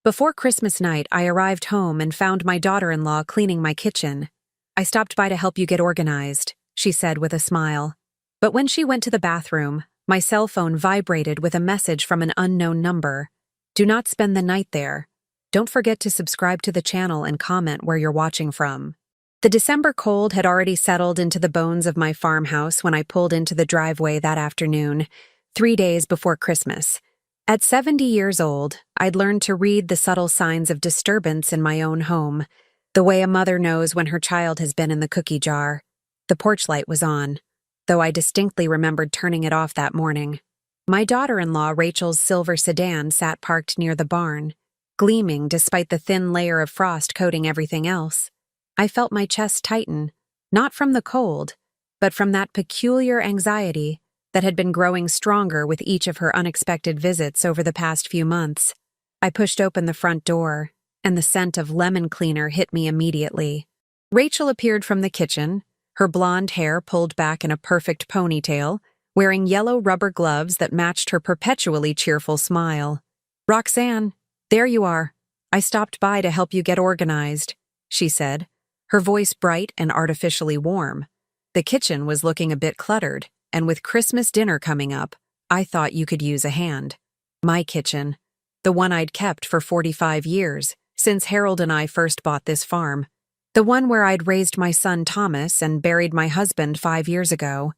Before Christmas night, I arrived home and found my daughter-in-law cleaning my kitchen. "I stopped by to help you get organized," she said with a smile. But when she went to the bathroom, my cell phone vibrated with a message from an unknown number. "Do not spend the night there. Don't forget to subscribe to the channel and comment where you're watching from." The December cold had already settled into the bones of my farmhouse when I pulled into the driveway that afternoon, 3 days before Christmas. At 70 years old, I'd learned to read the subtle signs of disturbance in my own home, the way a mother knows when her child has been in the cookie jar. The porch light was on, though I distinctly remembered turning it off that morning. My daughter-in-law Rachel's silver sedan sat parked near the barn, gleaming despite the thin layer of frost coating everything else. I felt my chest tighten, not from the cold, but from that peculiar anxiety that had been growing stronger with each of her unexpected visits over the past few months. I pushed open the front door, and the scent of lemon cleaner hit me immediately. Rachel appeared from the kitchen, her blonde hair pulled back in a perfect ponytail, wearing yellow rubber gloves that matched her perpetually cheerful smile. "Roxanne, there you are. I stopped by to help you get organized," she said, her voice bright and artificially warm. The kitchen was looking a bit cluttered, and with Christmas dinner coming up, I thought you could use a hand. My kitchen, the one I'd kept for 45 years, since Harold and I first bought this farm. The one where I'd raised my son Thomas and buried my husband 5 years ago.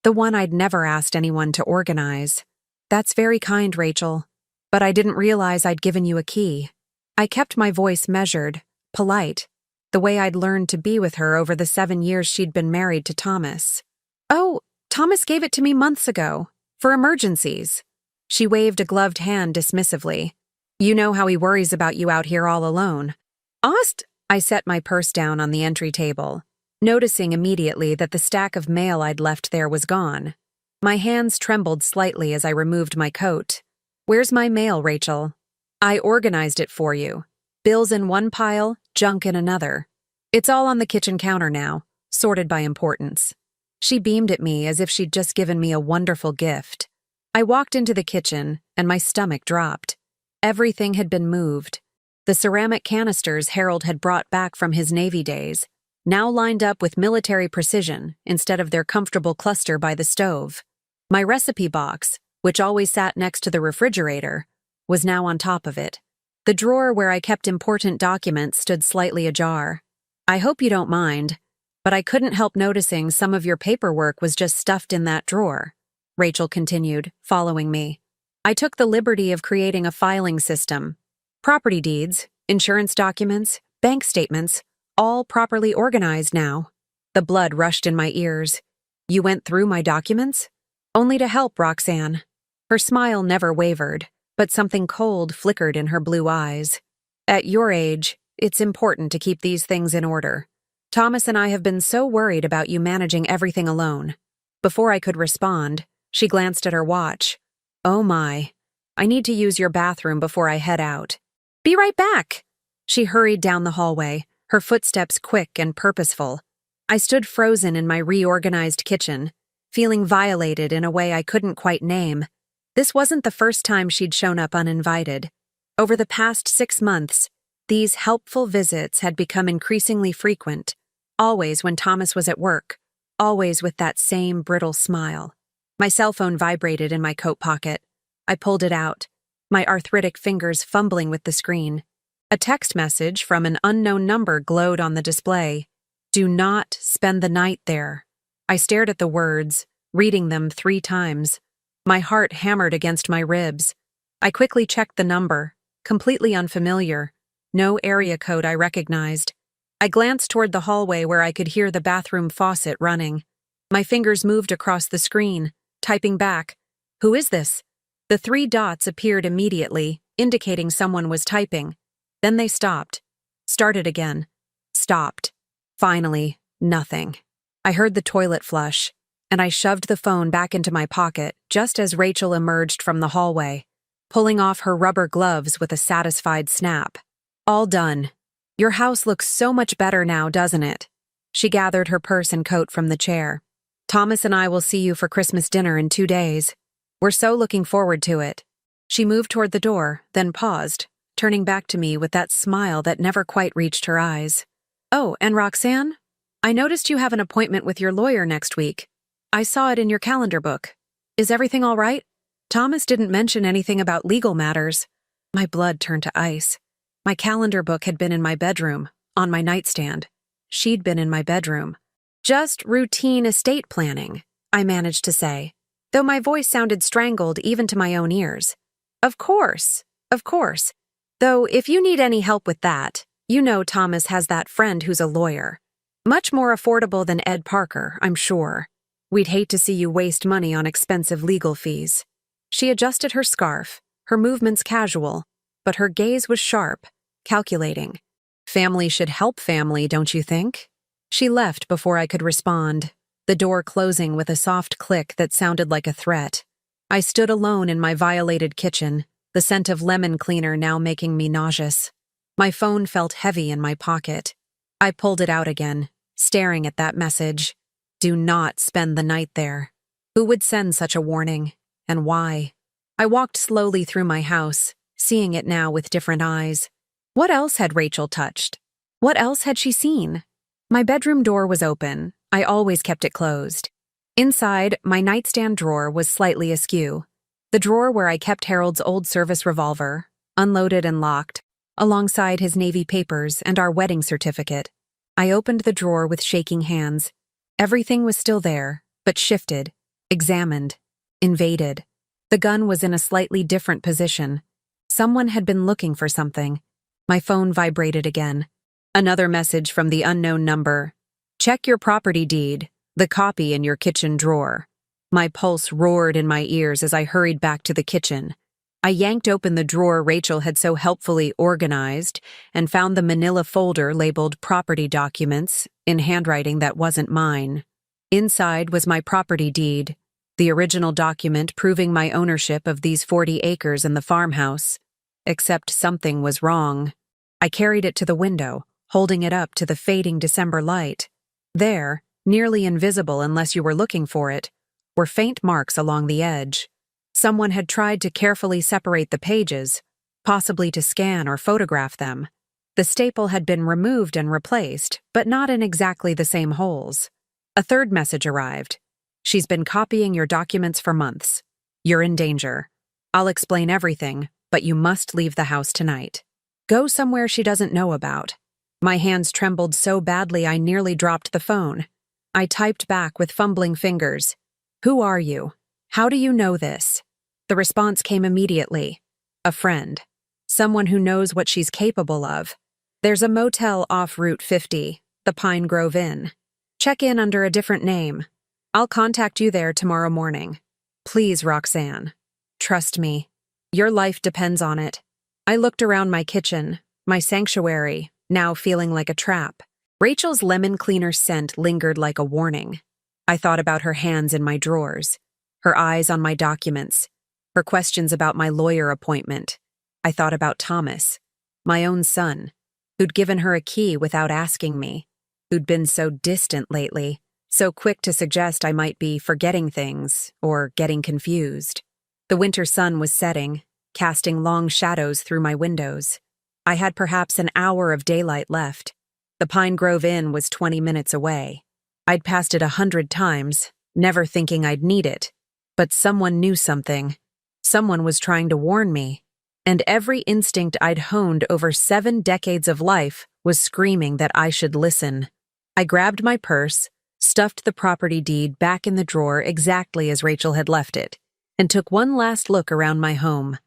The one I'd never asked anyone to organize. "That's very kind, Rachel, but I didn't realize I'd given you a key." I kept my voice measured, polite, the way I'd learned to be with her over the 7 years she'd been married to Thomas. "Oh, Thomas gave it to me months ago, for emergencies." She waved a gloved hand dismissively. "You know how he worries about you out here all alone." I set my purse down on the entry table, noticing immediately that the stack of mail I'd left there was gone. My hands trembled slightly as I removed my coat. "Where's my mail, Rachel?" "I organized it for you. Bills in one pile, junk in another. It's all on the kitchen counter now, sorted by importance." She beamed at me as if she'd just given me a wonderful gift. I walked into the kitchen, and my stomach dropped. Everything had been moved. The ceramic canisters Harold had brought back from his Navy days, now lined up with military precision instead of their comfortable cluster by the stove. My recipe box, which always sat next to the refrigerator, was now on top of it. The drawer where I kept important documents stood slightly ajar. "I hope you don't mind, but I couldn't help noticing some of your paperwork was just stuffed in that drawer," Rachel continued, following me. "I took the liberty of creating a filing system. Property deeds, insurance documents, bank statements, all properly organized now." The blood rushed in my ears. "You went through my documents?" "Only to help, Roxanne." Her smile never wavered, but something cold flickered in her blue eyes. "At your age, it's important to keep these things in order. Thomas and I have been so worried about you managing everything alone." Before I could respond, she glanced at her watch. "Oh my, I need to use your bathroom before I head out." "Be right back." She hurried down the hallway, her footsteps quick and purposeful. I stood frozen in my reorganized kitchen, feeling violated in a way I couldn't quite name. This wasn't the first time she'd shown up uninvited. Over the past 6 months, these helpful visits had become increasingly frequent, always when Thomas was at work, always with that same brittle smile. My cell phone vibrated in my coat pocket. I pulled it out, my arthritic fingers fumbling with the screen. A text message from an unknown number glowed on the display. "Do not spend the night there." I stared at the words, reading them 3 times. My heart hammered against my ribs. I quickly checked the number, completely unfamiliar. No area code I recognized. I glanced toward the hallway where I could hear the bathroom faucet running. My fingers moved across the screen, typing back. "Who is this?" The 3 dots appeared immediately, indicating someone was typing. Then they stopped. Started again. Stopped. Finally, nothing. I heard the toilet flush, and I shoved the phone back into my pocket just as Rachel emerged from the hallway, pulling off her rubber gloves with a satisfied snap. "All done. Your house looks so much better now, doesn't it?" She gathered her purse and coat from the chair. "Thomas and I will see you for Christmas dinner in 2 days. We're so looking forward to it." She moved toward the door, then paused, turning back to me with that smile that never quite reached her eyes. "Oh, and Roxanne? I noticed you have an appointment with your lawyer next week. I saw it in your calendar book. Is everything all right? Thomas didn't mention anything about legal matters." My blood turned to ice. My calendar book had been in my bedroom, on my nightstand. She'd been in my bedroom. "Just routine estate planning," I managed to say, though my voice sounded strangled even to my own ears. Of course. Though if you need any help with that, you know Thomas has that friend who's a lawyer. Much more affordable than Ed Parker, I'm sure. We'd hate to see you waste money on expensive legal fees." She adjusted her scarf, her movements casual, but her gaze was sharp, calculating. "Family should help family, don't you think?" She left before I could respond, the door closing with a soft click that sounded like a threat. I stood alone in my violated kitchen, the scent of lemon cleaner now making me nauseous. My phone felt heavy in my pocket. I pulled it out again, staring at that message. Do not spend the night there. Who would send such a warning, and why? I walked slowly through my house, seeing it now with different eyes. What else had Rachel touched? What else had she seen? My bedroom door was open. I always kept it closed. Inside, my nightstand drawer was slightly askew. The drawer where I kept Harold's old service revolver, unloaded and locked, alongside his Navy papers and our wedding certificate. I opened the drawer with shaking hands. Everything was still there, but shifted, examined, invaded. The gun was in a slightly different position. Someone had been looking for something. My phone vibrated again. Another message from the unknown number. "Check your property deed, the copy in your kitchen drawer." My pulse roared in my ears as I hurried back to the kitchen. I yanked open the drawer Rachel had so helpfully organized and found the manila folder labeled property documents in handwriting that wasn't mine. Inside was my property deed, the original document proving my ownership of these 40 acres in the farmhouse. Except something was wrong. I carried it to the window, holding it up to the fading December light. There, nearly invisible unless you were looking for it, were faint marks along the edge. Someone had tried to carefully separate the pages, possibly to scan or photograph them. The staple had been removed and replaced, but not in exactly the same holes. A third message arrived. "She's been copying your documents for months. You're in danger. I'll explain everything, but you must leave the house tonight. Go somewhere she doesn't know about." My hands trembled so badly I nearly dropped the phone. I typed back with fumbling fingers. "Who are you? How do you know this?" The response came immediately. "A friend. Someone who knows what she's capable of. There's a motel off Route 50, the Pine Grove Inn. Check in under a different name. I'll contact you there tomorrow morning. Please, Roxanne. Trust me. Your life depends on it." I looked around my kitchen, my sanctuary, now feeling like a trap. Rachel's lemon cleaner scent lingered like a warning. I thought about her hands in my drawers, her eyes on my documents, her questions about my lawyer appointment. I thought about Thomas, my own son, who'd given her a key without asking me, who'd been so distant lately, so quick to suggest I might be forgetting things or getting confused. The winter sun was setting, casting long shadows through my windows. I had perhaps an hour of daylight left. The Pine Grove Inn was 20 minutes away. I'd passed it 100 times, never thinking I'd need it. But someone knew something. Someone was trying to warn me. And every instinct I'd honed over 7 decades of life was screaming that I should listen. I grabbed my purse, stuffed the property deed back in the drawer exactly as Rachel had left it, and took one last look around my home.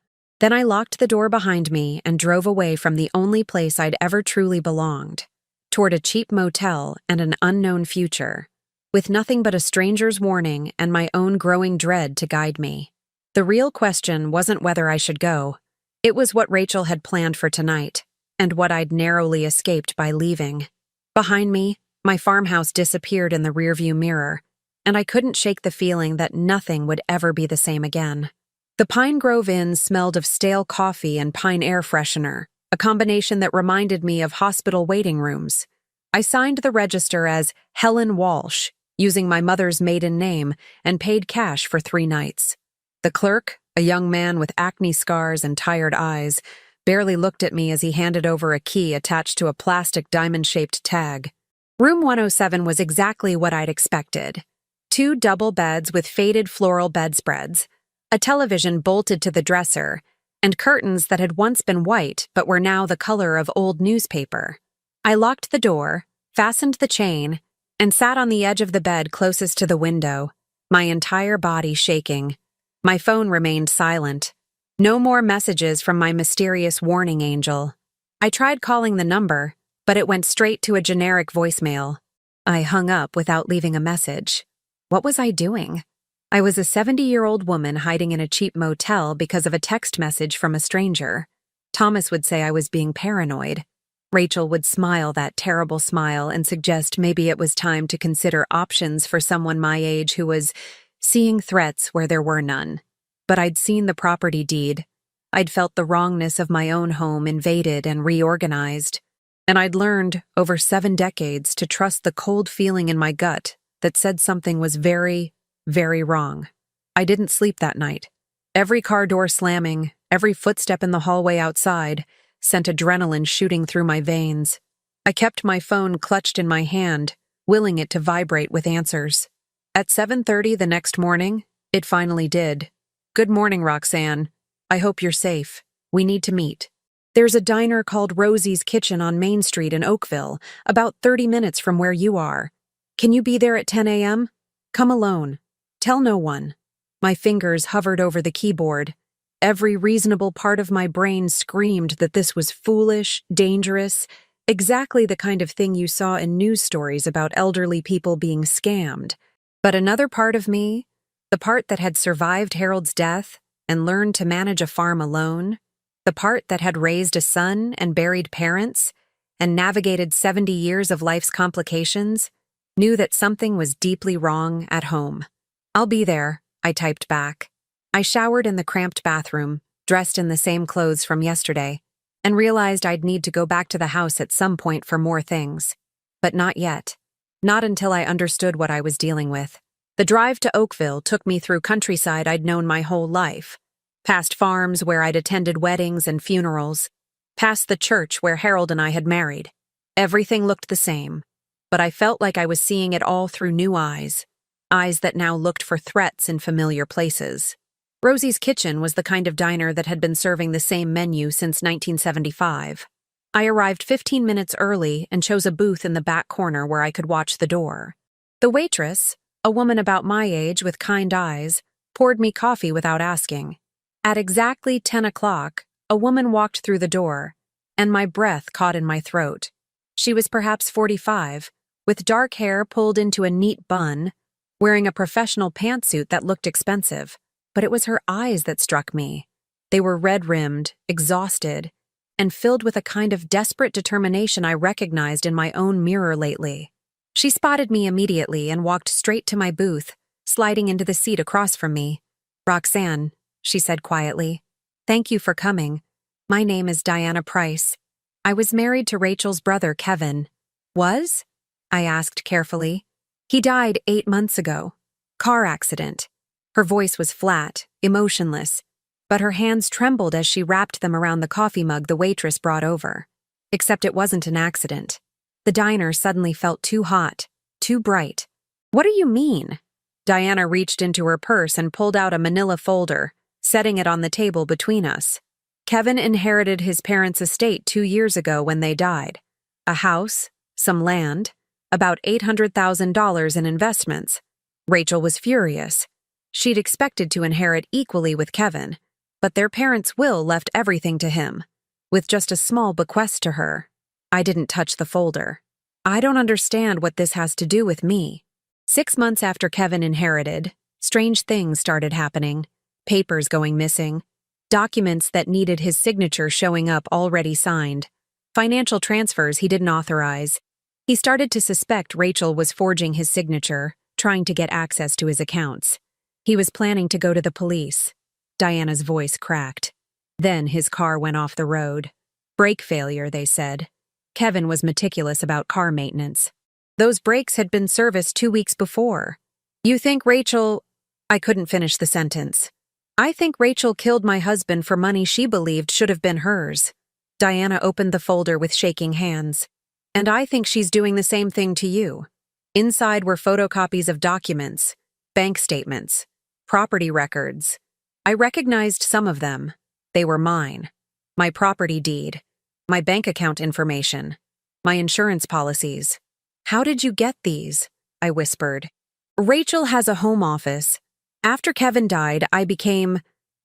Then I locked the door behind me and drove away from the only place I'd ever truly belonged, toward a cheap motel and an unknown future, with nothing but a stranger's warning and my own growing dread to guide me. The real question wasn't whether I should go. It was what Rachel had planned for tonight, and what I'd narrowly escaped by leaving. Behind me, my farmhouse disappeared in the rearview mirror, and I couldn't shake the feeling that nothing would ever be the same again. The Pine Grove Inn smelled of stale coffee and pine air freshener, a combination that reminded me of hospital waiting rooms. I signed the register as Helen Walsh, using my mother's maiden name, and paid cash for 3 nights. The clerk, a young man with acne scars and tired eyes, barely looked at me as he handed over a key attached to a plastic diamond-shaped tag. Room 107 was exactly what I'd expected. 2 double beds with faded floral bedspreads, a television bolted to the dresser, and curtains that had once been white but were now the color of old newspaper. I locked the door, fastened the chain, and sat on the edge of the bed closest to the window, my entire body shaking. My phone remained silent. No more messages from my mysterious warning angel. I tried calling the number, but it went straight to a generic voicemail. I hung up without leaving a message. What was I doing? I was a 70-year-old woman hiding in a cheap motel because of a text message from a stranger. Thomas would say I was being paranoid. Rachel would smile that terrible smile and suggest maybe it was time to consider options for someone my age who was seeing threats where there were none. But I'd seen the property deed. I'd felt the wrongness of my own home invaded and reorganized. And I'd learned, over 7 decades, to trust the cold feeling in my gut that said something was very, very wrong. I didn't sleep that night. Every car door slamming, every footstep in the hallway outside, sent adrenaline shooting through my veins. I kept my phone clutched in my hand, willing it to vibrate with answers. At 7:30 the next morning, it finally did. Good morning, Roxanne. I hope you're safe. We need to meet. There's a diner called Rosie's Kitchen on Main Street in Oakville, about 30 minutes from where you are. Can you be there at 10 a.m.? Come alone. Tell no one. My fingers hovered over the keyboard. Every reasonable part of my brain screamed that this was foolish, dangerous, exactly the kind of thing you saw in news stories about elderly people being scammed. But another part of me, the part that had survived Harold's death and learned to manage a farm alone, the part that had raised a son and buried parents and navigated 70 years of life's complications, knew that something was deeply wrong at home. I'll be there, I typed back. I showered in the cramped bathroom, dressed in the same clothes from yesterday, and realized I'd need to go back to the house at some point for more things. But not yet. Not until I understood what I was dealing with. The drive to Oakville took me through countryside I'd known my whole life, past farms where I'd attended weddings and funerals, past the church where Harold and I had married. Everything looked the same, but I felt like I was seeing it all through new eyes that now looked for threats in familiar places. Rosie's Kitchen was the kind of diner that had been serving the same menu since 1975. I arrived 15 minutes early and chose a booth in the back corner where I could watch the door. The waitress, a woman about my age with kind eyes, poured me coffee without asking. At exactly 10 o'clock, a woman walked through the door, and my breath caught in my throat. She was perhaps 45, with dark hair pulled into a neat bun, wearing a professional pantsuit that looked expensive, but it was her eyes that struck me. They were red-rimmed, exhausted, and filled with a kind of desperate determination I recognized in my own mirror lately. She spotted me immediately and walked straight to my booth, sliding into the seat across from me. "Roxanne," she said quietly, "thank you for coming. My name is Diana Price. I was married to Rachel's brother, Kevin." "Was?" I asked carefully. "He died 8 months ago. Car accident." Her voice was flat, emotionless, but her hands trembled as she wrapped them around the coffee mug the waitress brought over. Except it wasn't an accident. The diner suddenly felt too hot, too bright. "What do you mean?" Diana reached into her purse and pulled out a manila folder, setting it on the table between us. Kevin inherited his parents' estate 2 years ago when they died. A house, some land, about $800,000 in investments. Rachel was furious. She'd expected to inherit equally with Kevin, but their parents' will left everything to him, with just a small bequest to her. I didn't touch the folder. "I don't understand what this has to do with me." 6 months after Kevin inherited, strange things started happening. Papers going missing, documents that needed his signature showing up already signed, financial transfers he didn't authorize. He started to suspect Rachel was forging his signature, trying to get access to his accounts. He was planning to go to the police. Diana's voice cracked. Then his car went off the road. Brake failure, they said. Kevin was meticulous about car maintenance. Those brakes had been serviced 2 weeks before. "You think Rachel—" I couldn't finish the sentence. I think Rachel killed my husband for money she believed should have been hers. Diana opened the folder with shaking hands. And I think she's doing the same thing to you. Inside were photocopies of documents, bank statements, property records. I recognized some of them. They were mine. My property deed, my bank account information, my insurance policies. How did you get these? I whispered. Rachel has a home office. After Kevin died, I became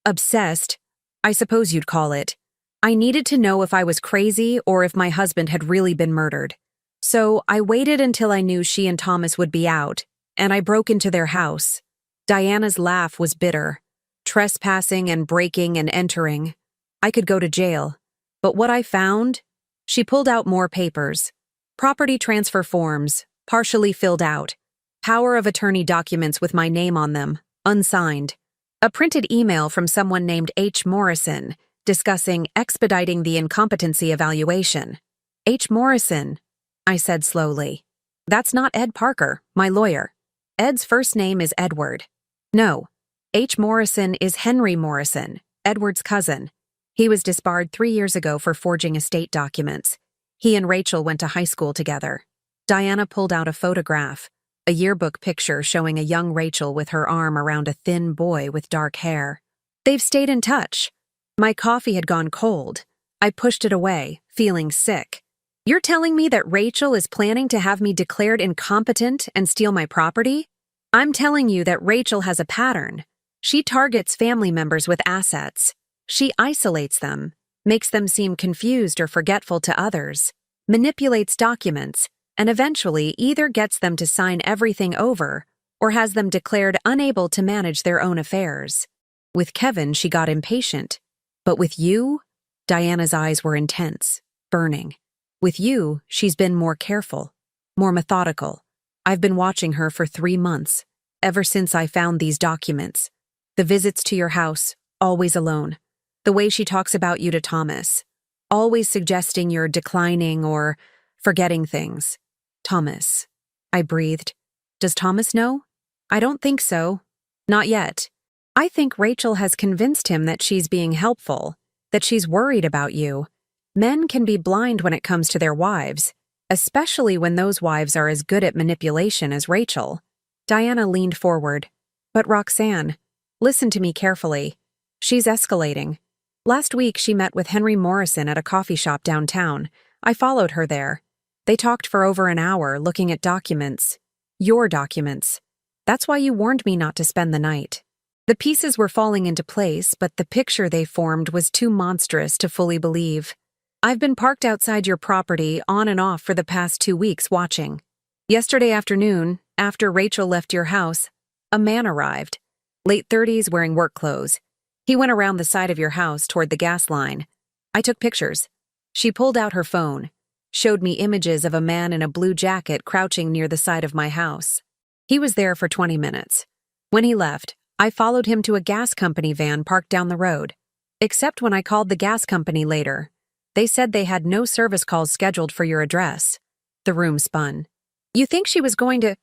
obsessed, I suppose you'd call it. I needed to know if I was crazy or if my husband had really been murdered. So I waited until I knew she and Thomas would be out, and I broke into their house. Diana's laugh was bitter. Trespassing and breaking and entering. I could go to jail. But what I found? She pulled out more papers. Property transfer forms, partially filled out. Power of attorney documents with my name on them, unsigned. A printed email from someone named H. Morrison, discussing expediting the incompetency evaluation. H. Morrison, I said slowly. That's not Ed Parker, my lawyer. Ed's first name is Edward. No, H. Morrison is Henry Morrison, Edward's cousin. He was disbarred 3 years ago for forging estate documents. He and Rachel went to high school together. Diana pulled out a photograph, a yearbook picture showing a young Rachel with her arm around a thin boy with dark hair. They've stayed in touch. My coffee had gone cold. I pushed it away, feeling sick. You're telling me that Rachel is planning to have me declared incompetent and steal my property? I'm telling you that Rachel has a pattern. She targets family members with assets. She isolates them, makes them seem confused or forgetful to others, manipulates documents, and eventually either gets them to sign everything over or has them declared unable to manage their own affairs. With Kevin, she got impatient. But with you, Diana's eyes were intense, burning. With you, she's been more careful, more methodical. I've been watching her for 3 months, ever since I found these documents. The visits to your house, always alone. The way she talks about you to Thomas, always suggesting you're declining or forgetting things. Thomas, I breathed. Does Thomas know? I don't think so. Not yet. I think Rachel has convinced him that she's being helpful, that she's worried about you. Men can be blind when it comes to their wives, especially when those wives are as good at manipulation as Rachel. Diana leaned forward. But Roxanne, listen to me carefully. She's escalating. Last week she met with Henry Morrison at a coffee shop downtown. I followed her there. They talked for over an hour looking at documents. Your documents. That's why you warned me not to spend the night. The pieces were falling into place, but the picture they formed was too monstrous to fully believe. I've been parked outside your property on and off for the past 2 weeks watching. Yesterday afternoon, after Rachel left your house, a man arrived. Late 30s wearing work clothes. He went around the side of your house toward the gas line. I took pictures. She pulled out her phone, showed me images of a man in a blue jacket crouching near the side of my house. He was there for 20 minutes. When he left, I followed him to a gas company van parked down the road. Except when I called the gas company later. They said they had no service calls scheduled for your address. The room spun. You think she was going to...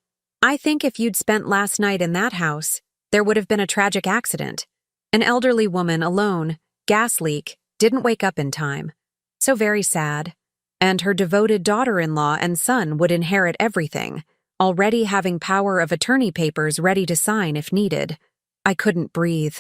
I think if you'd spent last night in that house, there would have been a tragic accident. An elderly woman alone, gas leak, didn't wake up in time. So very sad. And her devoted daughter-in-law and son would inherit everything, already having power of attorney papers ready to sign if needed. I couldn't breathe.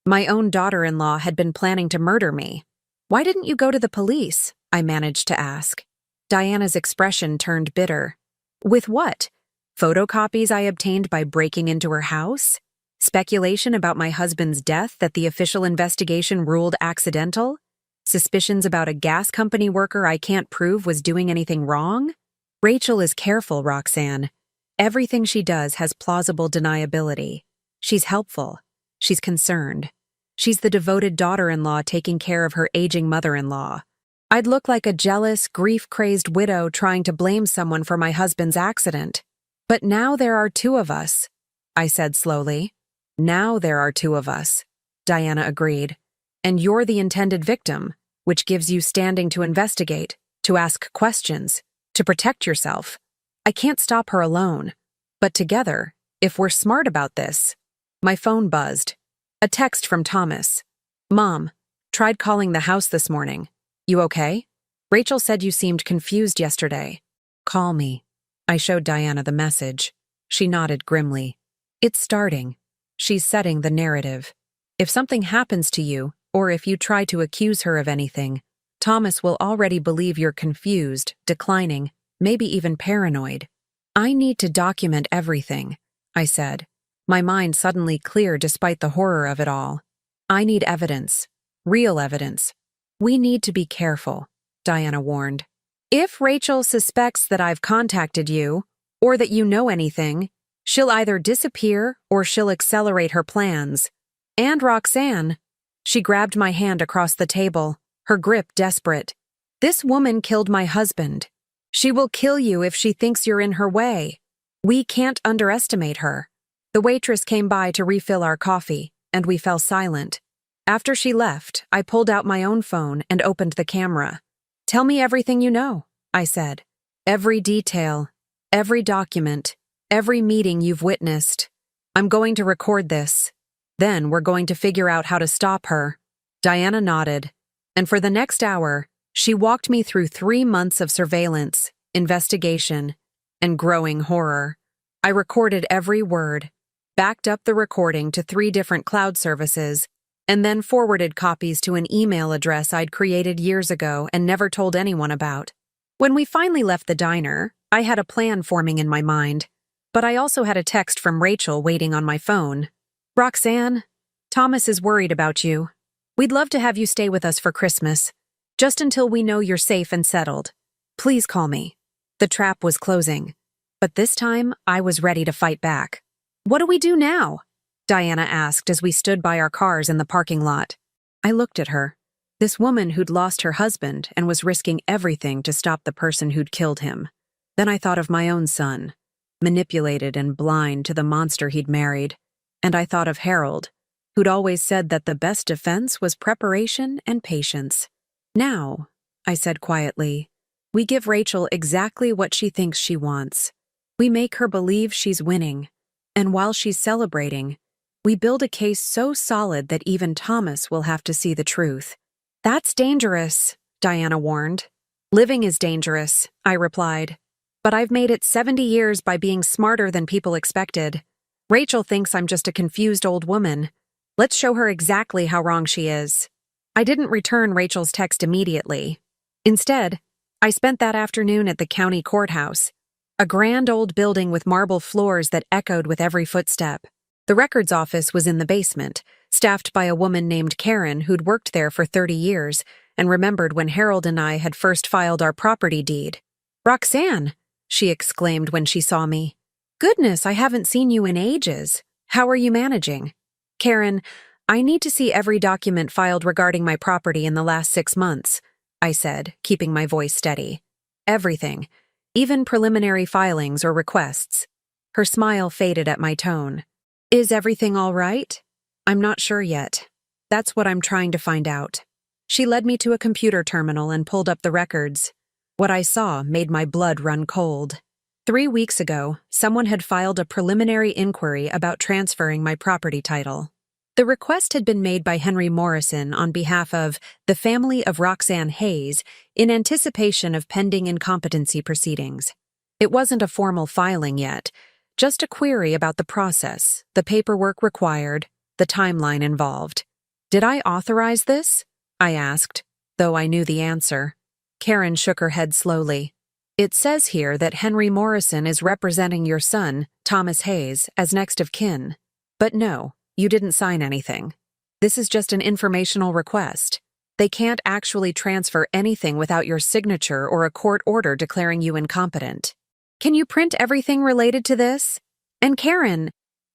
My own daughter-in-law had been planning to murder me. Why didn't you go to the police? I managed to ask. Diana's expression turned bitter. With what? Photocopies I obtained by breaking into her house? Speculation about my husband's death that the official investigation ruled accidental? Suspicions about a gas company worker I can't prove was doing anything wrong? Rachel is careful, Roxanne. Everything she does has plausible deniability. She's helpful. She's concerned. She's the devoted daughter-in-law taking care of her aging mother-in-law. I'd look like a jealous, grief-crazed widow trying to blame someone for my husband's accident. But now there are 2 of us, I said slowly. Now there are 2 of us, Diana agreed. And you're the intended victim, which gives you standing to investigate, to ask questions, to protect yourself. I can't stop her alone. But together, if we're smart about this... My phone buzzed. A text from Thomas. Mom, tried calling the house this morning. You okay? Rachel said you seemed confused yesterday. Call me. I showed Diana the message. She nodded grimly. It's starting. She's setting the narrative. If something happens to you, or if you try to accuse her of anything, Thomas will already believe you're confused, declining, maybe even paranoid. I need to document everything, I said, my mind suddenly clear despite the horror of it all. I need evidence. Real evidence. We need to be careful, Diana warned. If Rachel suspects that I've contacted you, or that you know anything, she'll either disappear or she'll accelerate her plans. And Roxanne. She grabbed my hand across the table, her grip desperate. This woman killed my husband. She will kill you if she thinks you're in her way. We can't underestimate her. The waitress came by to refill our coffee, and we fell silent. After she left, I pulled out my own phone and opened the camera. Tell me everything you know, I said. Every detail, every document, every meeting you've witnessed. I'm going to record this. Then we're going to figure out how to stop her. Diana nodded, and for the next hour, she walked me through 3 months of surveillance, investigation, and growing horror. I recorded every word, backed up the recording to 3 different cloud services, and then forwarded copies to an email address I'd created years ago and never told anyone about. When we finally left the diner, I had a plan forming in my mind, but I also had a text from Rachel waiting on my phone. Roxanne, Thomas is worried about you. We'd love to have you stay with us for Christmas, just until we know you're safe and settled. Please call me. The trap was closing, but this time I was ready to fight back. What do we do now? Diana asked as we stood by our cars in the parking lot. I looked at her. This woman who'd lost her husband and was risking everything to stop the person who'd killed him. Then I thought of my own son, manipulated and blind to the monster he'd married. And I thought of Harold, who'd always said that the best defense was preparation and patience. Now, I said quietly, we give Rachel exactly what she thinks she wants. We make her believe she's winning. And while she's celebrating, we build a case so solid that even Thomas will have to see the truth. That's dangerous, Diana warned. Living is dangerous, I replied. But I've made it 70 years by being smarter than people expected. Rachel thinks I'm just a confused old woman. Let's show her exactly how wrong she is. I didn't return Rachel's text immediately. Instead, I spent that afternoon at the county courthouse, a grand old building with marble floors that echoed with every footstep. The records office was in the basement, staffed by a woman named Karen who'd worked there for 30 years and remembered when Harold and I had first filed our property deed. Roxanne, she exclaimed when she saw me. Goodness, I haven't seen you in ages. How are you managing? Karen, I need to see every document filed regarding my property in the last 6 months, I said, keeping my voice steady. Everything, even preliminary filings or requests. Her smile faded at my tone. Is everything all right? I'm not sure yet. That's what I'm trying to find out. She led me to a computer terminal and pulled up the records. What I saw made my blood run cold. 3 weeks ago, someone had filed a preliminary inquiry about transferring my property title. The request had been made by Henry Morrison on behalf of the family of Roxanne Hayes in anticipation of pending incompetency proceedings. It wasn't a formal filing yet, just a query about the process, the paperwork required, the timeline involved. Did I authorize this? I asked, though I knew the answer. Karen shook her head slowly. It says here that Henry Morrison is representing your son, Thomas Hayes, as next of kin. But no, you didn't sign anything. This is just an informational request. They can't actually transfer anything without your signature or a court order declaring you incompetent. Can you print everything related to this? And Karen,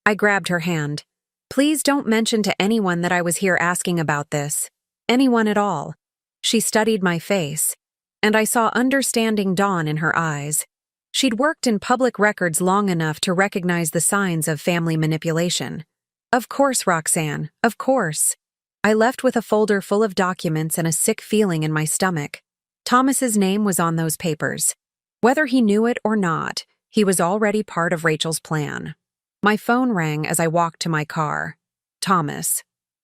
I grabbed her hand. Please don't mention to anyone that I was here asking about this. Anyone at all. She studied my face, and I saw understanding dawn in her eyes. She'd worked in public records long enough to recognize the signs of family manipulation. Of course, Roxanne, of course. I left with a folder full of documents and a sick feeling in my stomach. Thomas's name was on those papers. Whether he knew it or not, he was already part of Rachel's plan. My phone rang as I walked to my car. Thomas.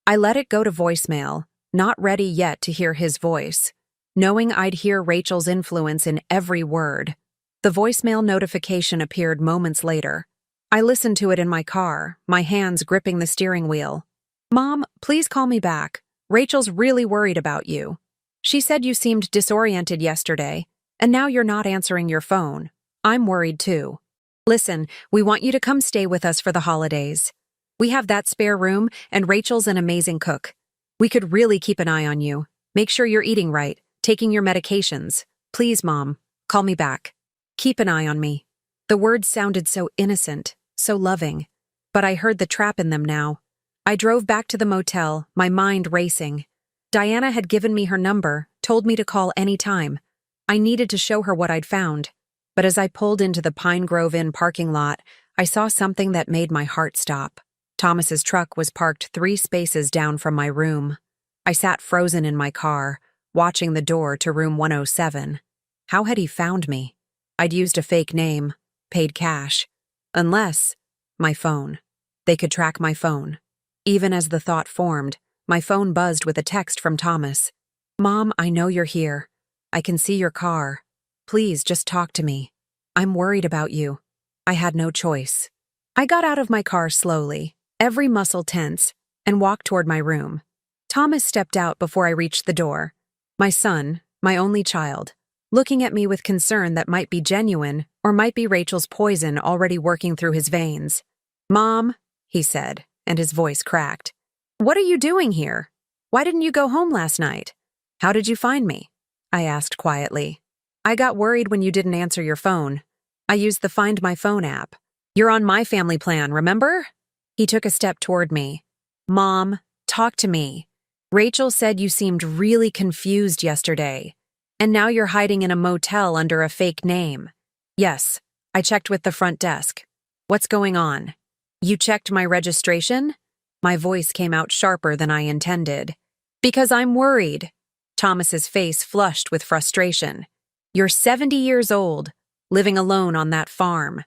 I let it go to voicemail, not ready yet to hear his voice, knowing I'd hear Rachel's influence in every word. The voicemail notification appeared moments later. I listened to it in my car, my hands gripping the steering wheel. "Mom, please call me back. Rachel's really worried about you. She said you seemed disoriented yesterday, and now you're not answering your phone. I'm worried too. Listen, we want you to come stay with us for the holidays. We have that spare room, and Rachel's an amazing cook. We could really keep an eye on you. Make sure you're eating right, taking your medications. Please, Mom, call me back. Keep an eye on me." The words sounded so innocent, so loving, but I heard the trap in them now. I drove back to the motel, my mind racing. Diana had given me her number, told me to call any time. I needed to show her what I'd found. But as I pulled into the Pine Grove Inn parking lot, I saw something that made my heart stop. Thomas's truck was parked 3 spaces down from my room. I sat frozen in my car, watching the door to room 107. How had he found me? I'd used a fake name, paid cash. Unless, my phone. They could track my phone. Even as the thought formed, my phone buzzed with a text from Thomas. "Mom, I know you're here. I can see your car. Please just talk to me. I'm worried about you." I had no choice. I got out of my car slowly, every muscle tense, and walked toward my room. Thomas stepped out before I reached the door. My son, my only child, looking at me with concern that might be genuine or might be Rachel's poison already working through his veins. "Mom," he said, and his voice cracked. "What are you doing here? Why didn't you go home last night? How did you find me?" I asked quietly. "I got worried when you didn't answer your phone. I used the Find My Phone app. You're on my family plan, remember?" He took a step toward me. "Mom, talk to me. Rachel said you seemed really confused yesterday. And now you're hiding in a motel under a fake name." "Yes, I checked with the front desk. What's going on?" "You checked my registration?" My voice came out sharper than I intended. "Because I'm worried." Thomas's face flushed with frustration. "You're 70 years old, living alone on that farm.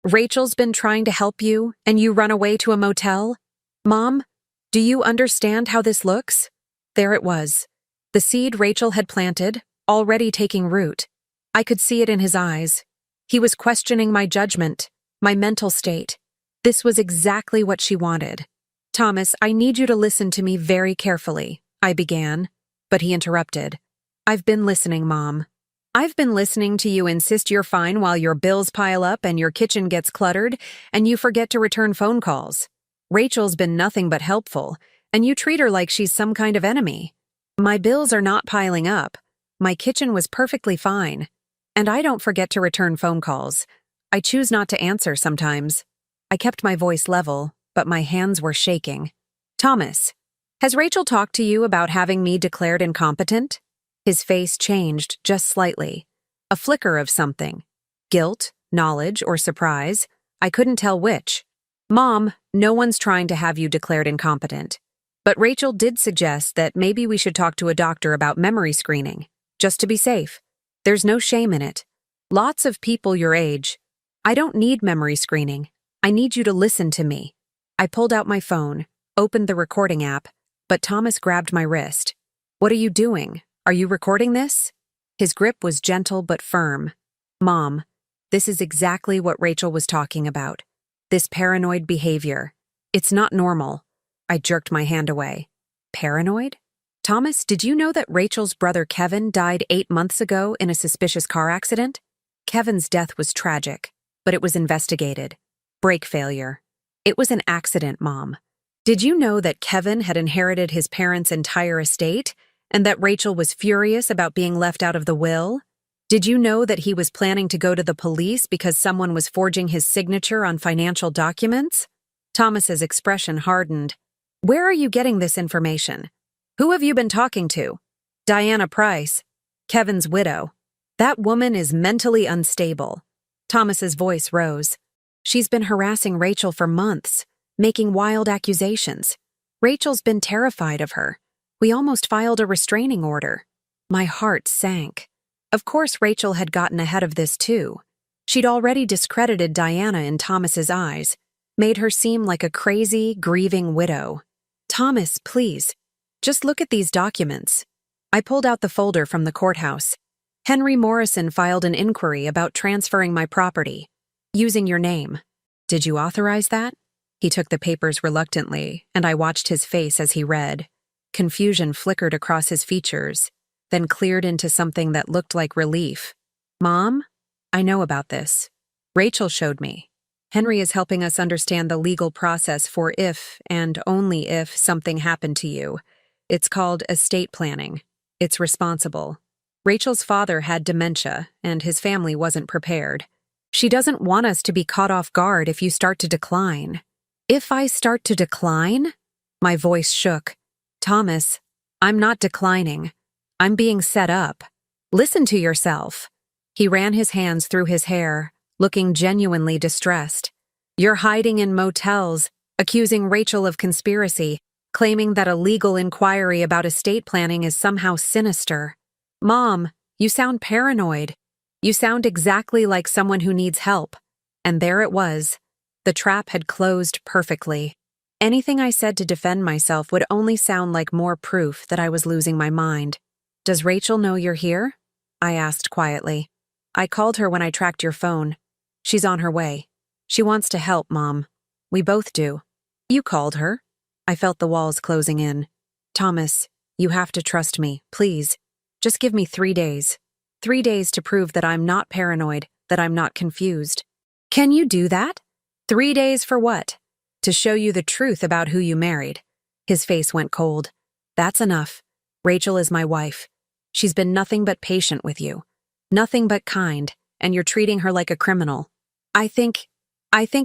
Rachel's been trying to help you, and you run away to a motel? Mom, do you understand how this looks?" There it was. The seed Rachel had planted, already taking root. I could see it in his eyes. He was questioning my judgment, my mental state. This was exactly what she wanted. "Thomas, I need you to listen to me very carefully," I began, but he interrupted. "I've been listening, Mom. I've been listening to you insist you're fine while your bills pile up and your kitchen gets cluttered and you forget to return phone calls. Rachel's been nothing but helpful, and you treat her like she's some kind of enemy. My bills are not piling up. My kitchen was perfectly fine. And I don't forget to return phone calls. I choose not to answer sometimes." I kept my voice level, but my hands were shaking. "Thomas, has Rachel talked to you about having me declared incompetent?" His face changed just slightly. A flicker of something. Guilt, knowledge, or surprise. I couldn't tell which. "Mom, no one's trying to have you declared incompetent. But Rachel did suggest that maybe we should talk to a doctor about memory screening, just to be safe. There's no shame in it. Lots of people your age. I don't need memory screening. I need you to listen to me." I pulled out my phone, opened the recording app, but Thomas grabbed my wrist. "What are you doing? Are you recording this?" His grip was gentle but firm. "Mom, this is exactly what Rachel was talking about. This paranoid behavior. It's not normal." I jerked my hand away. "Paranoid? Thomas, did you know that Rachel's brother Kevin died 8 months ago in a suspicious car accident? Kevin's death was tragic, but it was investigated. Brake failure. It was an accident, Mom. Did you know that Kevin had inherited his parents' entire estate, and that Rachel was furious about being left out of the will? Did you know that he was planning to go to the police because someone was forging his signature on financial documents?" Thomas's expression hardened. "Where are you getting this information? Who have you been talking to?" "Diana Price, Kevin's widow. That woman is mentally unstable." Thomas's voice rose. "She's been harassing Rachel for months, making wild accusations. Rachel's been terrified of her. We almost filed a restraining order." My heart sank. Of course Rachel had gotten ahead of this too. She'd already discredited Diana in Thomas's eyes, made her seem like a crazy, grieving widow. Thomas, please. Just look at these documents. I pulled out the folder from the courthouse. Henry Morrison filed an inquiry about transferring my property, using your name. Did you authorize that? He took the papers reluctantly, and I watched his face as he read. Confusion flickered across his features, then cleared into something that looked like relief. Mom, I know about this. Rachel showed me. Henry is helping us understand the legal process for if, and only if, something happened to you. It's called estate planning. It's responsible. Rachel's father had dementia, and his family wasn't prepared. She doesn't want us to be caught off guard if you start to decline. If I start to decline? My voice shook. Thomas, I'm not declining. I'm being set up. Listen to yourself. He ran his hands through his hair, looking genuinely distressed. You're hiding in motels, accusing Rachel of conspiracy, claiming that a legal inquiry about estate planning is somehow sinister. Mom, you sound paranoid. You sound exactly like someone who needs help. And there it was. The trap had closed perfectly. Anything I said to defend myself would only sound like more proof that I was losing my mind. Does Rachel know you're here? I asked quietly. I called her when I tracked your phone. She's on her way. She wants to help, Mom. We both do. You called her. I felt the walls closing in. Thomas, you have to trust me, please. Just give me 3 days. 3 days to prove that I'm not paranoid, that I'm not confused. Can you do that? 3 days for what? To show you the truth about who you married. His face went cold. That's enough. Rachel is my wife. She's been nothing but patient with you. Nothing but kind, and you're treating her like a criminal. I think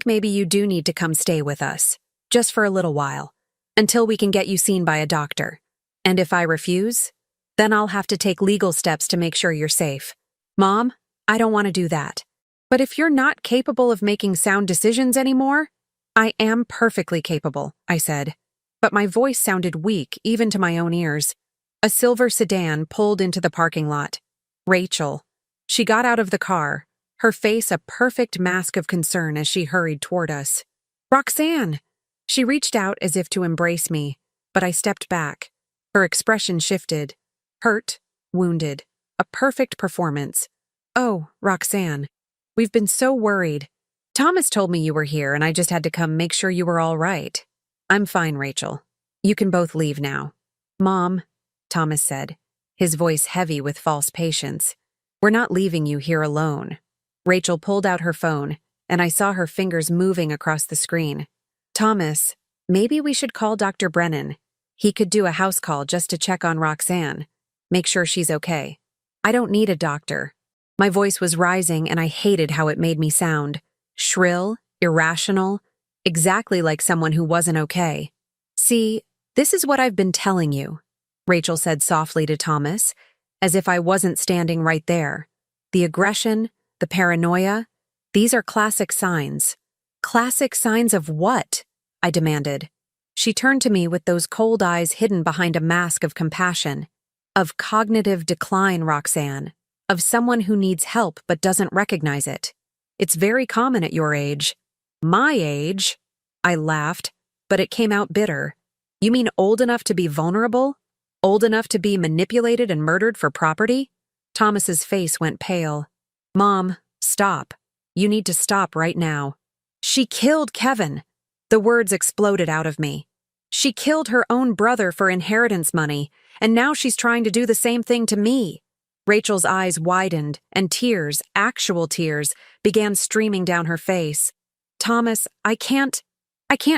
maybe you do need to come stay with us, just for a little while, until we can get you seen by a doctor. And if I refuse, then I'll have to take legal steps to make sure you're safe. Mom, I don't want to do that. But if you're not capable of making sound decisions anymore, I am perfectly capable, I said. But my voice sounded weak, even to my own ears. A silver sedan pulled into the parking lot. Rachel. She got out of the car, her face a perfect mask of concern as she hurried toward us. Roxanne! She reached out as if to embrace me, but I stepped back. Her expression shifted. Hurt, wounded, a perfect performance. Oh, Roxanne. We've been so worried. Thomas told me you were here and I just had to come make sure you were all right. I'm fine, Rachel. You can both leave now. Mom, Thomas said, his voice heavy with false patience. We're not leaving you here alone. Rachel pulled out her phone, and I saw her fingers moving across the screen. Thomas, maybe we should call Dr. Brennan. He could do a house call just to check on Roxanne. Make sure she's okay. I don't need a doctor. My voice was rising and I hated how it made me sound. Shrill, irrational, exactly like someone who wasn't okay. See, this is what I've been telling you, Rachel said softly to Thomas, as if I wasn't standing right there. The aggression, the paranoia, these are classic signs. Classic signs of what? I demanded. She turned to me with those cold eyes hidden behind a mask of compassion. Of cognitive decline, Roxanne. Of someone who needs help but doesn't recognize it. It's very common at your age. My age? I laughed, but it came out bitter. You mean old enough to be vulnerable? Old enough to be manipulated and murdered for property? Thomas's face went pale. Mom, stop. You need to stop right now. She killed Kevin. The words exploded out of me. She killed her own brother for inheritance money, and now she's trying to do the same thing to me. Rachel's eyes widened, and tears, actual tears, began streaming down her face. Thomas, I can't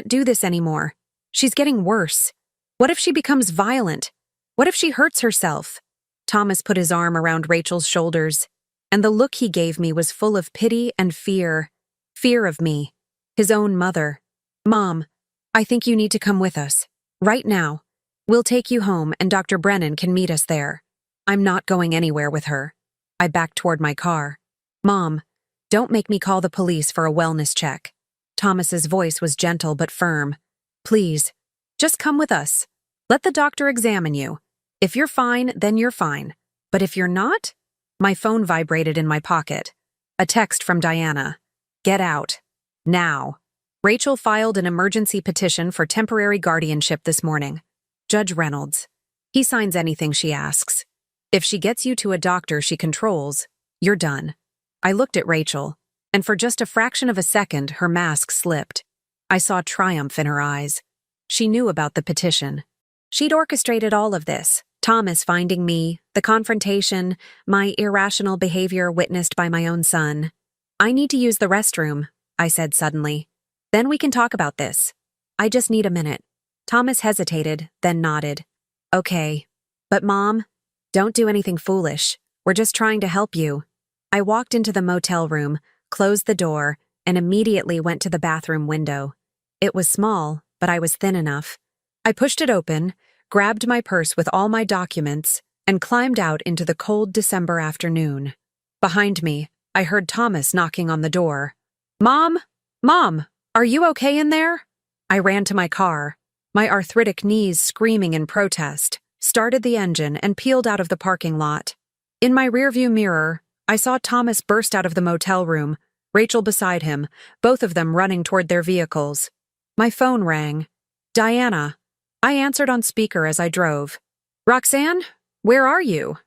do this anymore. She's getting worse. What if she becomes violent? What if she hurts herself? Thomas put his arm around Rachel's shoulders, and the look he gave me was full of pity and fear. Fear of me. His own mother. Mom, I think you need to come with us. Right now. We'll take you home and Dr. Brennan can meet us there. I'm not going anywhere with her. I backed toward my car. Mom, don't make me call the police for a wellness check. Thomas's voice was gentle but firm. Please, just come with us. Let the doctor examine you. If you're fine, then you're fine. But if you're not? My phone vibrated in my pocket. A text from Diana. Get out. Now. Rachel filed an emergency petition for temporary guardianship this morning. Judge Reynolds. He signs anything she asks. If she gets you to a doctor she controls, you're done. I looked at Rachel, and for just a fraction of a second her mask slipped. I saw triumph in her eyes. She knew about the petition. She'd orchestrated all of this. Thomas finding me, the confrontation, my irrational behavior witnessed by my own son. I need to use the restroom, I said suddenly. Then we can talk about this. I just need a minute. Thomas hesitated, then nodded. Okay. But Mom, don't do anything foolish. We're just trying to help you. I walked into the motel room, closed the door, and immediately went to the bathroom window. It was small, but I was thin enough. I pushed it open, grabbed my purse with all my documents, and climbed out into the cold December afternoon. Behind me, I heard Thomas knocking on the door. Mom? Mom, are you okay in there? I ran to my car, my arthritic knees screaming in protest, started the engine, and peeled out of the parking lot. In my rearview mirror, I saw Thomas burst out of the motel room, Rachel beside him, both of them running toward their vehicles. My phone rang. Diana. I answered on speaker as I drove. Roxanne, where are you?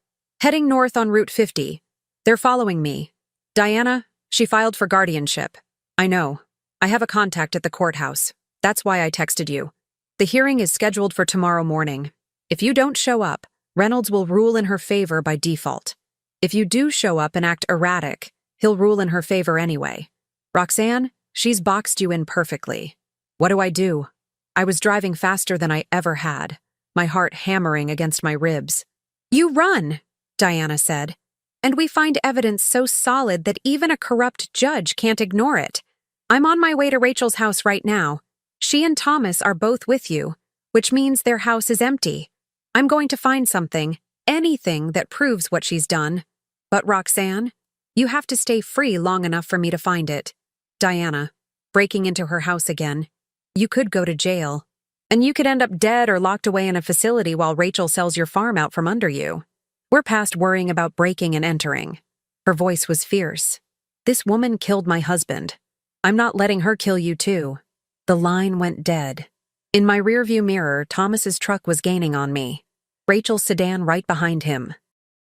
Heading north on Route 50. They're following me. Diana, she filed for guardianship. I know. I have a contact at the courthouse. That's why I texted you. The hearing is scheduled for tomorrow morning. If you don't show up, Reynolds will rule in her favor by default. If you do show up and act erratic, he'll rule in her favor anyway. Roxanne, she's boxed you in perfectly. What do I do? I was driving faster than I ever had, my heart hammering against my ribs. You run, Diana said. And we find evidence so solid that even a corrupt judge can't ignore it. I'm on my way to Rachel's house right now. She and Thomas are both with you, which means their house is empty. I'm going to find something, anything that proves what she's done. But Roxanne, you have to stay free long enough for me to find it. Diana, breaking into her house again. You could go to jail. And you could end up dead or locked away in a facility while Rachel sells your farm out from under you. We're past worrying about breaking and entering. Her voice was fierce. This woman killed my husband. I'm not letting her kill you too. The line went dead. In my rearview mirror, Thomas's truck was gaining on me. Rachel's sedan right behind him.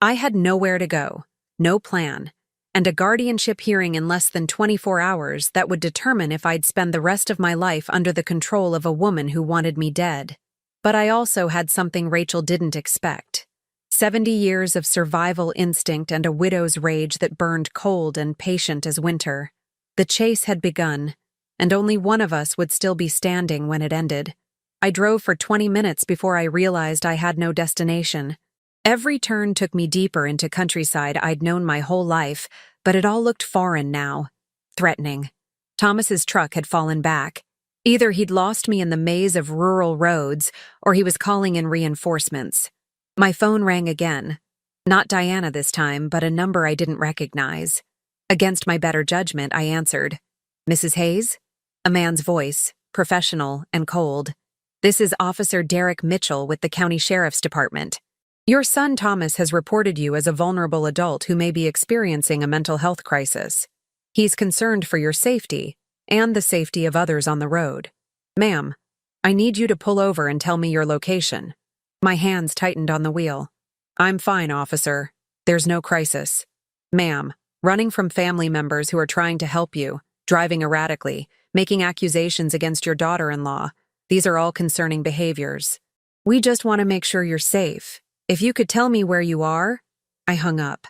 I had nowhere to go, no plan, and a guardianship hearing in less than 24 hours that would determine if I'd spend the rest of my life under the control of a woman who wanted me dead. But I also had something Rachel didn't expect. 70 years of survival instinct and a widow's rage that burned cold and patient as winter. The chase had begun, and only one of us would still be standing when it ended. I drove for 20 minutes before I realized I had no destination. Every turn took me deeper into countryside I'd known my whole life, but it all looked foreign now. Threatening. Thomas's truck had fallen back. Either he'd lost me in the maze of rural roads, or he was calling in reinforcements. My phone rang again. Not Diana this time, but a number I didn't recognize. Against my better judgment, I answered. Mrs. Hayes? A man's voice, professional and cold. This is Officer Derek Mitchell with the County Sheriff's Department. Your son Thomas has reported you as a vulnerable adult who may be experiencing a mental health crisis. He's concerned for your safety and the safety of others on the road. Ma'am, I need you to pull over and tell me your location. My hands tightened on the wheel. I'm fine, officer. There's no crisis. Ma'am, running from family members who are trying to help you, driving erratically, making accusations against your daughter-in-law. These are all concerning behaviors. We just want to make sure you're safe. If you could tell me where you are. I hung up.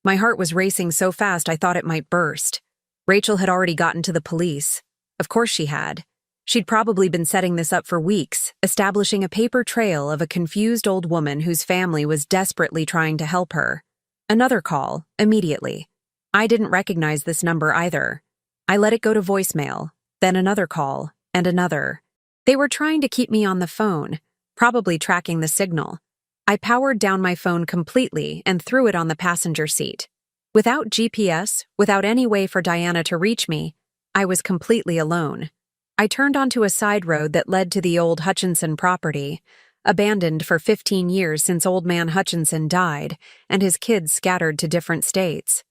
My heart was racing so fast I thought it might burst. Rachel had already gotten to the police. Of course she had. She'd probably been setting this up for weeks, establishing a paper trail of a confused old woman whose family was desperately trying to help her. Another call, immediately. I didn't recognize this number either. I let it go to voicemail, then another call, and another. They were trying to keep me on the phone, probably tracking the signal. I powered down my phone completely and threw it on the passenger seat. Without GPS, without any way for Diana to reach me, I was completely alone. I turned onto a side road that led to the old Hutchinson property, abandoned for 15 years since old man Hutchinson died and his kids scattered to different states.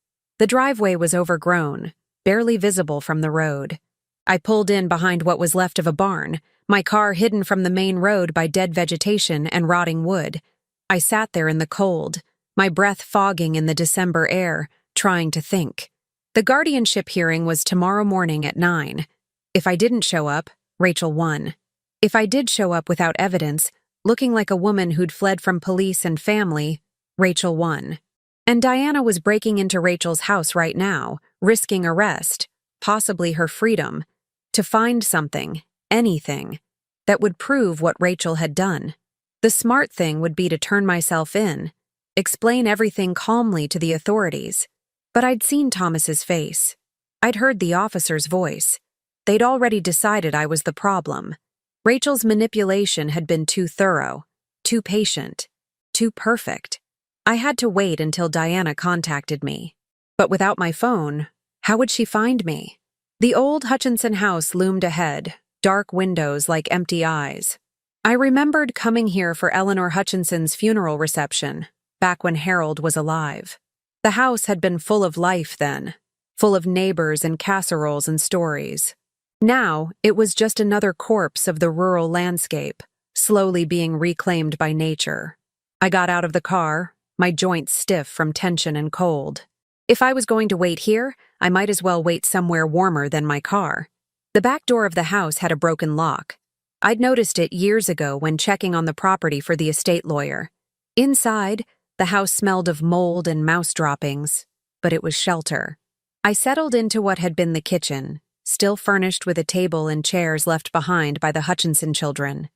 The driveway was overgrown, barely visible from the road. I pulled in behind what was left of a barn, my car hidden from the main road by dead vegetation and rotting wood. I sat there in the cold, my breath fogging in the December air, trying to think. The guardianship hearing was tomorrow morning at 9. If I didn't show up, Rachel won. If I did show up without evidence, looking like a woman who'd fled from police and family, Rachel won. And Diana was breaking into Rachel's house right now, risking arrest, possibly her freedom, to find something, anything, that would prove what Rachel had done. The smart thing would be to turn myself in, explain everything calmly to the authorities. But I'd seen Thomas's face. I'd heard the officer's voice. They'd already decided I was the problem. Rachel's manipulation had been too thorough, too patient, too perfect. I had to wait until Diana contacted me. But without my phone, how would she find me? The old Hutchinson house loomed ahead, dark windows like empty eyes. I remembered coming here for Eleanor Hutchinson's funeral reception, back when Harold was alive. The house had been full of life then, full of neighbors and casseroles and stories. Now, it was just another corpse of the rural landscape, slowly being reclaimed by nature. I got out of the car, my joints stiff from tension and cold. If I was going to wait here, I might as well wait somewhere warmer than my car. The back door of the house had a broken lock. I'd noticed it years ago when checking on the property for the estate lawyer. Inside, the house smelled of mold and mouse droppings, but it was shelter. I settled into what had been the kitchen, still furnished with a table and chairs left behind by the Hutchinson children.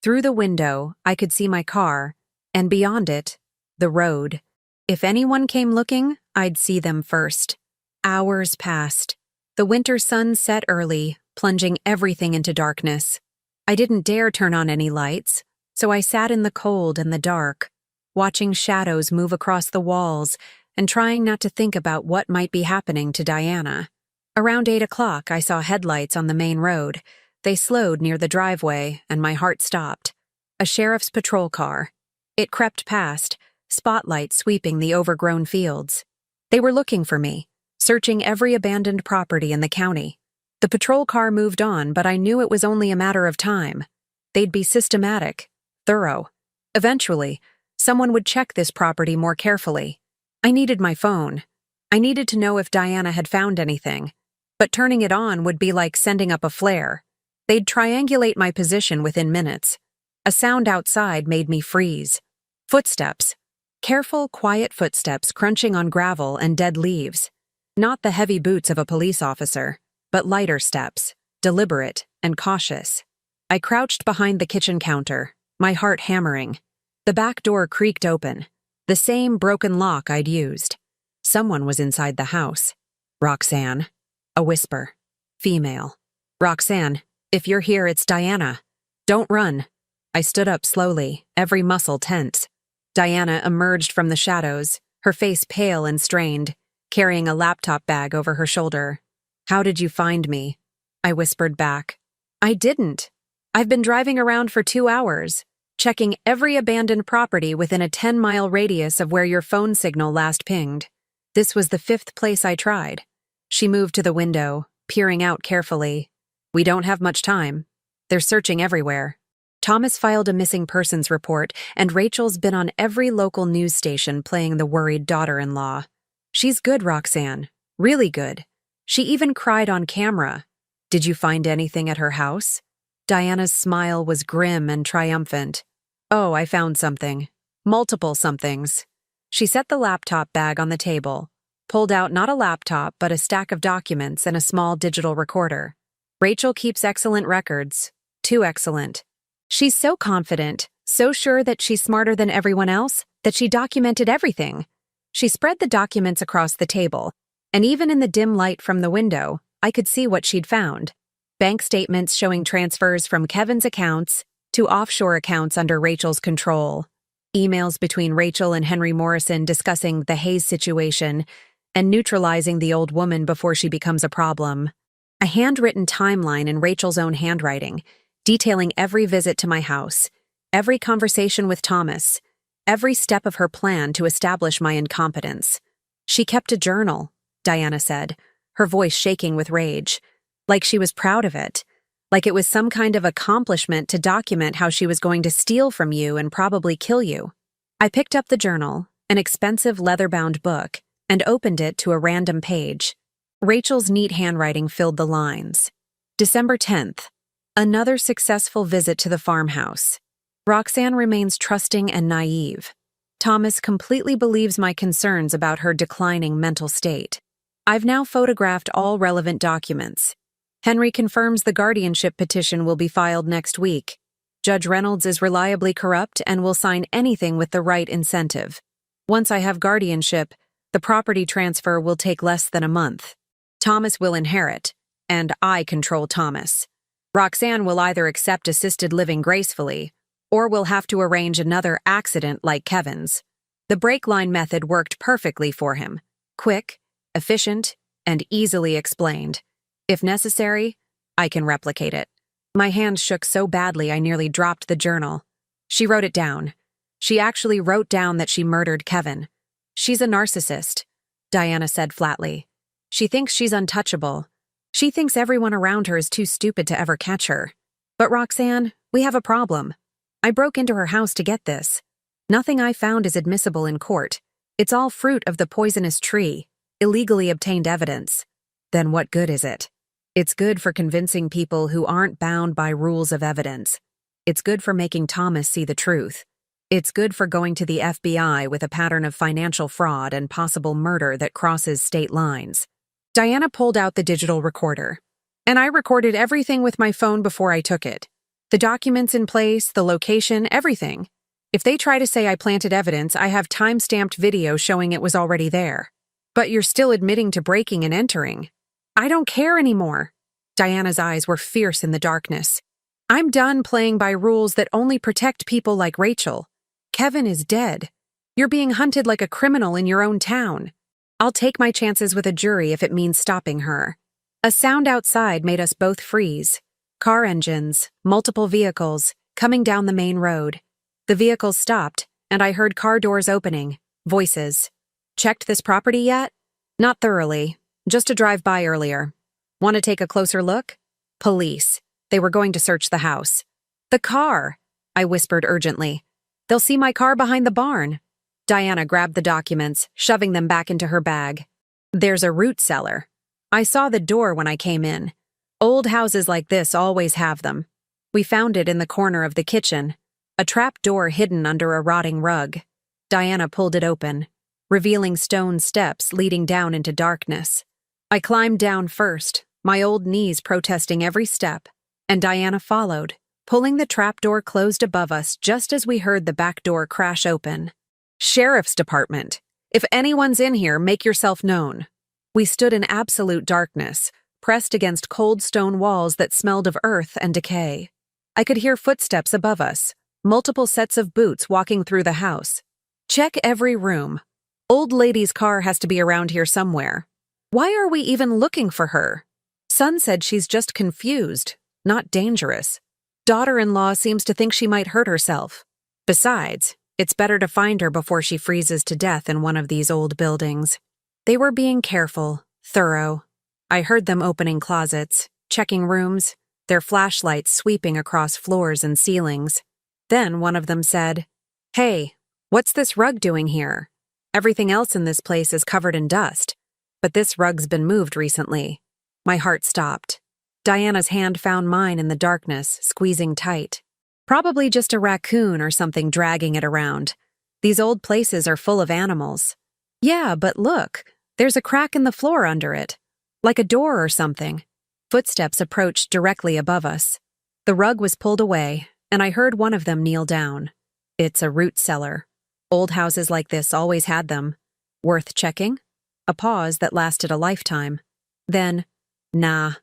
Through the window, I could see my car, and beyond it, the road. If anyone came looking, I'd see them first. Hours passed. The winter sun set early, plunging everything into darkness. I didn't dare turn on any lights, so I sat in the cold and the dark, watching shadows move across the walls and trying not to think about what might be happening to Diana. Around 8 o'clock, I saw headlights on the main road. They slowed near the driveway, and my heart stopped. A sheriff's patrol car. It crept past, spotlight sweeping the overgrown fields. They were looking for me, searching every abandoned property in the county. The patrol car moved on, but I knew it was only a matter of time. They'd be systematic, thorough. Eventually, someone would check this property more carefully. I needed my phone. I needed to know if Diana had found anything. But turning it on would be like sending up a flare. They'd triangulate my position within minutes. A sound outside made me freeze. Footsteps. Careful, quiet footsteps crunching on gravel and dead leaves. Not the heavy boots of a police officer, but lighter steps, deliberate and cautious. I crouched behind the kitchen counter, my heart hammering. The back door creaked open, the same broken lock I'd used. Someone was inside the house. Roxanne. A whisper. Female. Roxanne, if you're here, it's Diana. Don't run. I stood up slowly, every muscle tense. Diana emerged from the shadows, her face pale and strained, carrying a laptop bag over her shoulder. How did you find me? I whispered back. I didn't. I've been driving around for 2 hours, checking every abandoned property within a 10-mile radius of where your phone signal last pinged. This was the 5th place I tried. She moved to the window, peering out carefully. We don't have much time. They're searching everywhere. Thomas filed a missing persons report, and Rachel's been on every local news station playing the worried daughter-in-law. She's good, Roxanne. Really good. She even cried on camera. Did you find anything at her house? Diana's smile was grim and triumphant. Oh, I found something. Multiple somethings. She set the laptop bag on the table, pulled out not a laptop but a stack of documents and a small digital recorder. Rachel keeps excellent records. Too excellent. She's so confident, so sure that she's smarter than everyone else, that she documented everything. She spread the documents across the table, and even in the dim light from the window, I could see what she'd found. Bank statements showing transfers from Kevin's accounts to offshore accounts under Rachel's control. Emails between Rachel and Henry Morrison discussing the Hayes situation and neutralizing the old woman before she becomes a problem. A handwritten timeline in Rachel's own handwriting, detailing every visit to my house, every conversation with Thomas, every step of her plan to establish my incompetence. She kept a journal, Diana said, her voice shaking with rage. like she was proud of it, like it was some kind of accomplishment to document how she was going to steal from you and probably kill you. I picked up the journal, an expensive leather-bound book, and opened it to a random page. Rachel's neat handwriting filled the lines. December 10th. Another successful visit to the farmhouse. Roxanne remains trusting and naive. Thomas completely believes my concerns about her declining mental state. I've now photographed all relevant documents. Henry confirms the guardianship petition will be filed next week. Judge Reynolds is reliably corrupt and will sign anything with the right incentive. Once I have guardianship, the property transfer will take less than a month. Thomas will inherit, and I control Thomas. Roxanne will either accept assisted living gracefully, or will have to arrange another accident like Kevin's. The brake line method worked perfectly for him. Quick, efficient, and easily explained. If necessary, I can replicate it. My hand shook so badly I nearly dropped the journal. She wrote it down. She actually wrote down that she murdered Kevin. She's a narcissist, Diana said flatly. She thinks she's untouchable. She thinks everyone around her is too stupid to ever catch her. But Roxanne, we have a problem. I broke into her house to get this. Nothing I found is admissible in court. It's all fruit of the poisonous tree, illegally obtained evidence. Then what good is it? It's good for convincing people who aren't bound by rules of evidence. It's good for making Thomas see the truth. It's good for going to the FBI with a pattern of financial fraud and possible murder that crosses state lines. Diana pulled out the digital recorder. And I recorded everything with my phone before I took it. The documents in place, the location, everything. If they try to say I planted evidence, I have time-stamped video showing it was already there. But you're still admitting to breaking and entering. I don't care anymore. Diana's eyes were fierce in the darkness. I'm done playing by rules that only protect people like Rachel. Kevin is dead. You're being hunted like a criminal in your own town. I'll take my chances with a jury if it means stopping her. A sound outside made us both freeze. Car engines, multiple vehicles, coming down the main road. The vehicles stopped, and I heard car doors opening. Voices. Checked this property yet? Not thoroughly. Just a drive-by earlier. Want to take a closer look? Police. They were going to search the house. The car, I whispered urgently. They'll see my car behind the barn. Diana grabbed the documents, shoving them back into her bag. There's a root cellar. I saw the door when I came in. Old houses like this always have them. We found it in the corner of the kitchen, a trap door hidden under a rotting rug. Diana pulled it open, revealing stone steps leading down into darkness. I climbed down first, my old knees protesting every step, and Diana followed, pulling the trapdoor closed above us just as we heard the back door crash open. Sheriff's Department. If anyone's in here, make yourself known. We stood in absolute darkness, pressed against cold stone walls that smelled of earth and decay. I could hear footsteps above us, multiple sets of boots walking through the house. Check every room. Old lady's car has to be around here somewhere. Why are we even looking for her? Son said she's just confused, not dangerous. Daughter-in-law seems to think she might hurt herself. Besides, it's better to find her before she freezes to death in one of these old buildings. They were being careful, thorough. I heard them opening closets, checking rooms, their flashlights sweeping across floors and ceilings. Then one of them said, "Hey, what's this rug doing here? Everything else in this place is covered in dust, but this rug's been moved recently." My heart stopped. Diana's hand found mine in the darkness, squeezing tight. Probably just a raccoon or something dragging it around. These old places are full of animals. Yeah, but look, there's a crack in the floor under it. Like a door or something. Footsteps approached directly above us. The rug was pulled away, and I heard one of them kneel down. It's a root cellar. Old houses like this always had them. Worth checking? A pause that lasted a lifetime. Then, nah.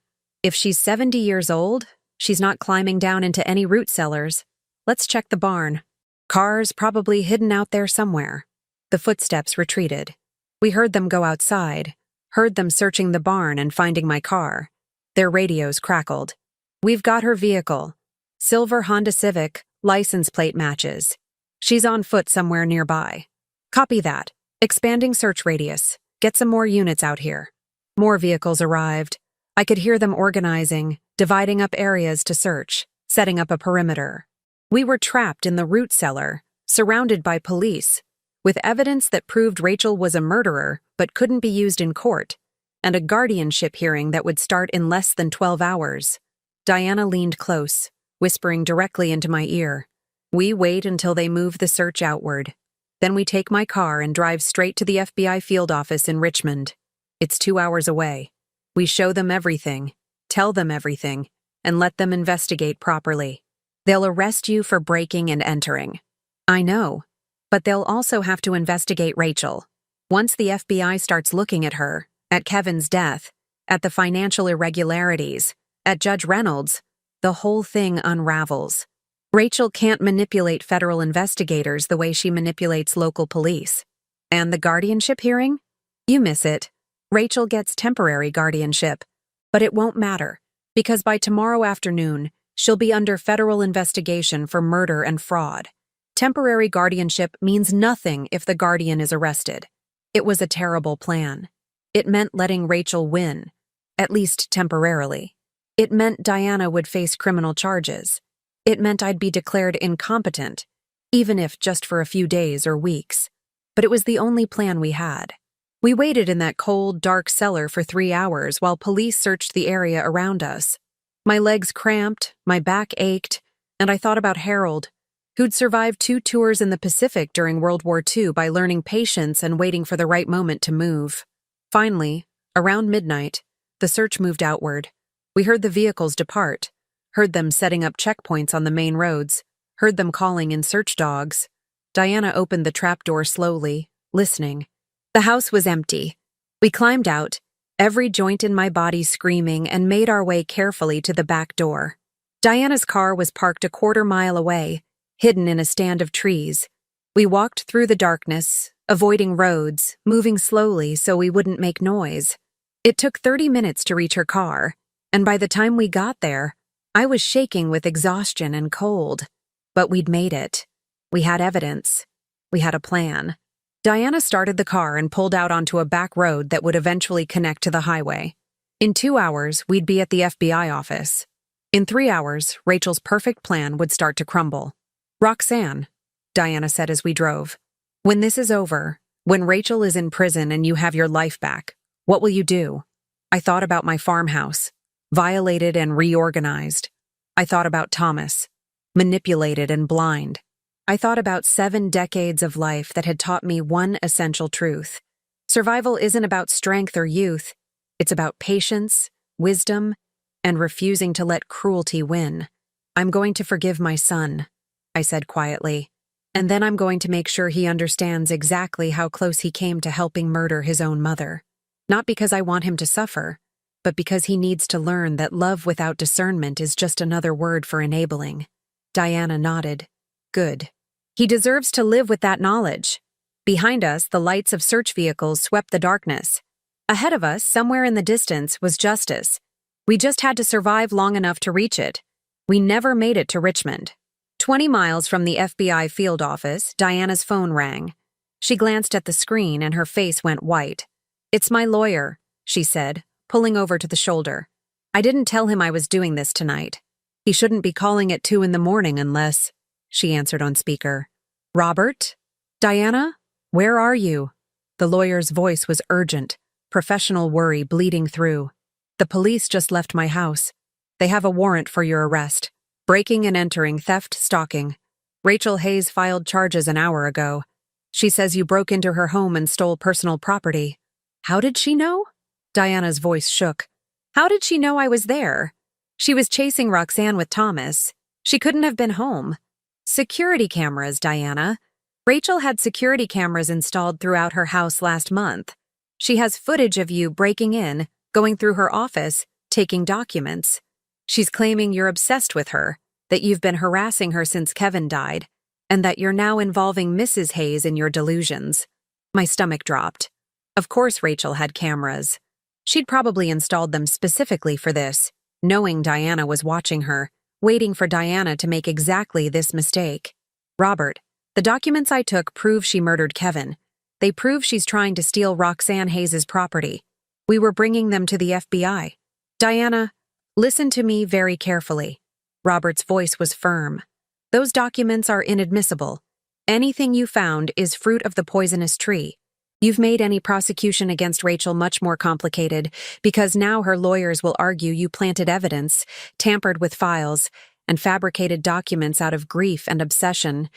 If she's 70 years old, she's not climbing down into any root cellars. Let's check the barn. Cars probably hidden out there somewhere. The footsteps retreated. We heard them go outside, heard them searching the barn and finding my car. Their radios crackled. We've got her vehicle. Silver Honda Civic, license plate matches. She's on foot somewhere nearby. Copy that. Expanding search radius. Get some more units out here. More vehicles arrived. I could hear them organizing, dividing up areas to search, setting up a perimeter. We were trapped in the root cellar, surrounded by police, with evidence that proved Rachel was a murderer but couldn't be used in court, and a guardianship hearing that would start in less than 12 hours. Diana leaned close, whispering directly into my ear. We wait until they move the search outward. Then we take my car and drive straight to the FBI field office in Richmond. It's 2 hours away. We show them everything, tell them everything, and let them investigate properly. They'll arrest you for breaking and entering. I know, but they'll also have to investigate Rachel. Once the FBI starts looking at her, at Kevin's death, at the financial irregularities, at Judge Reynolds, the whole thing unravels. Rachel can't manipulate federal investigators the way she manipulates local police. And the guardianship hearing? You miss it. Rachel gets temporary guardianship. But it won't matter, because by tomorrow afternoon, she'll be under federal investigation for murder and fraud. Temporary guardianship means nothing if the guardian is arrested. It was a terrible plan. It meant letting Rachel win, at least temporarily. It meant Diana would face criminal charges. It meant I'd be declared incompetent, even if just for a few days or weeks. But it was the only plan we had. We waited in that cold, dark cellar for 3 hours while police searched the area around us. My legs cramped, my back ached, and I thought about Harold, who'd survived 2 tours in the Pacific during World War II by learning patience and waiting for the right moment to move. Finally, around midnight, the search moved outward. We heard the vehicles depart, heard them setting up checkpoints on the main roads, heard them calling in search dogs. Diana opened the trapdoor slowly, listening. The house was empty. We climbed out, every joint in my body screaming, and made our way carefully to the back door. Diana's car was parked a quarter-mile away, hidden in a stand of trees. We walked through the darkness, avoiding roads, moving slowly so we wouldn't make noise. It took 30 minutes to reach her car, and by the time we got there, I was shaking with exhaustion and cold. But we'd made it. We had evidence. We had a plan. Diana started the car and pulled out onto a back road that would eventually connect to the highway. In 2 hours, we'd be at the FBI office. In 3 hours, Rachel's perfect plan would start to crumble. Roxanne, Diana said as we drove, when this is over, when Rachel is in prison and you have your life back, what will you do? I thought about my farmhouse, violated and reorganized. I thought about Thomas, manipulated and blind. I thought about 7 decades of life that had taught me one essential truth. Survival isn't about strength or youth. It's about patience, wisdom, and refusing to let cruelty win. I'm going to forgive my son, I said quietly, and then I'm going to make sure he understands exactly how close he came to helping murder his own mother. Not because I want him to suffer, but because he needs to learn that love without discernment is just another word for enabling. Diana nodded. Good. He deserves to live with that knowledge. Behind us, the lights of search vehicles swept the darkness. Ahead of us, somewhere in the distance, was justice. We just had to survive long enough to reach it. We never made it to Richmond. 20 miles from the FBI field office, Diana's phone rang. She glanced at the screen and her face went white. It's my lawyer, she said, pulling over to the shoulder. I didn't tell him I was doing this tonight. He shouldn't be calling at 2 in the morning unless... She answered on speaker. Robert? Diana? Where are you? The lawyer's voice was urgent, professional worry bleeding through. The police just left my house. They have a warrant for your arrest. Breaking and entering, theft, stalking. Rachel Hayes filed charges an hour ago. She says you broke into her home and stole personal property. How did she know? Diana's voice shook. How did she know I was there? She was chasing Roxanne with Thomas. She couldn't have been home. Security cameras, Diana. Rachel had security cameras installed throughout her house last month. She has footage of you breaking in, going through her office, taking documents. She's claiming you're obsessed with her, that you've been harassing her since Kevin died, and that you're now involving Mrs. Hayes in your delusions. My stomach dropped. Of course Rachel had cameras. She'd probably installed them specifically for this, knowing Diana was watching her, waiting for Diana to make exactly this mistake. Robert, the documents I took prove she murdered Kevin. They prove she's trying to steal Roxanne Hayes' property. We were bringing them to the FBI. Diana, listen to me very carefully. Robert's voice was firm. Those documents are inadmissible. Anything you found is fruit of the poisonous tree. You've made any prosecution against Rachel much more complicated because now her lawyers will argue you planted evidence, tampered with files, and fabricated documents out of grief and obsession,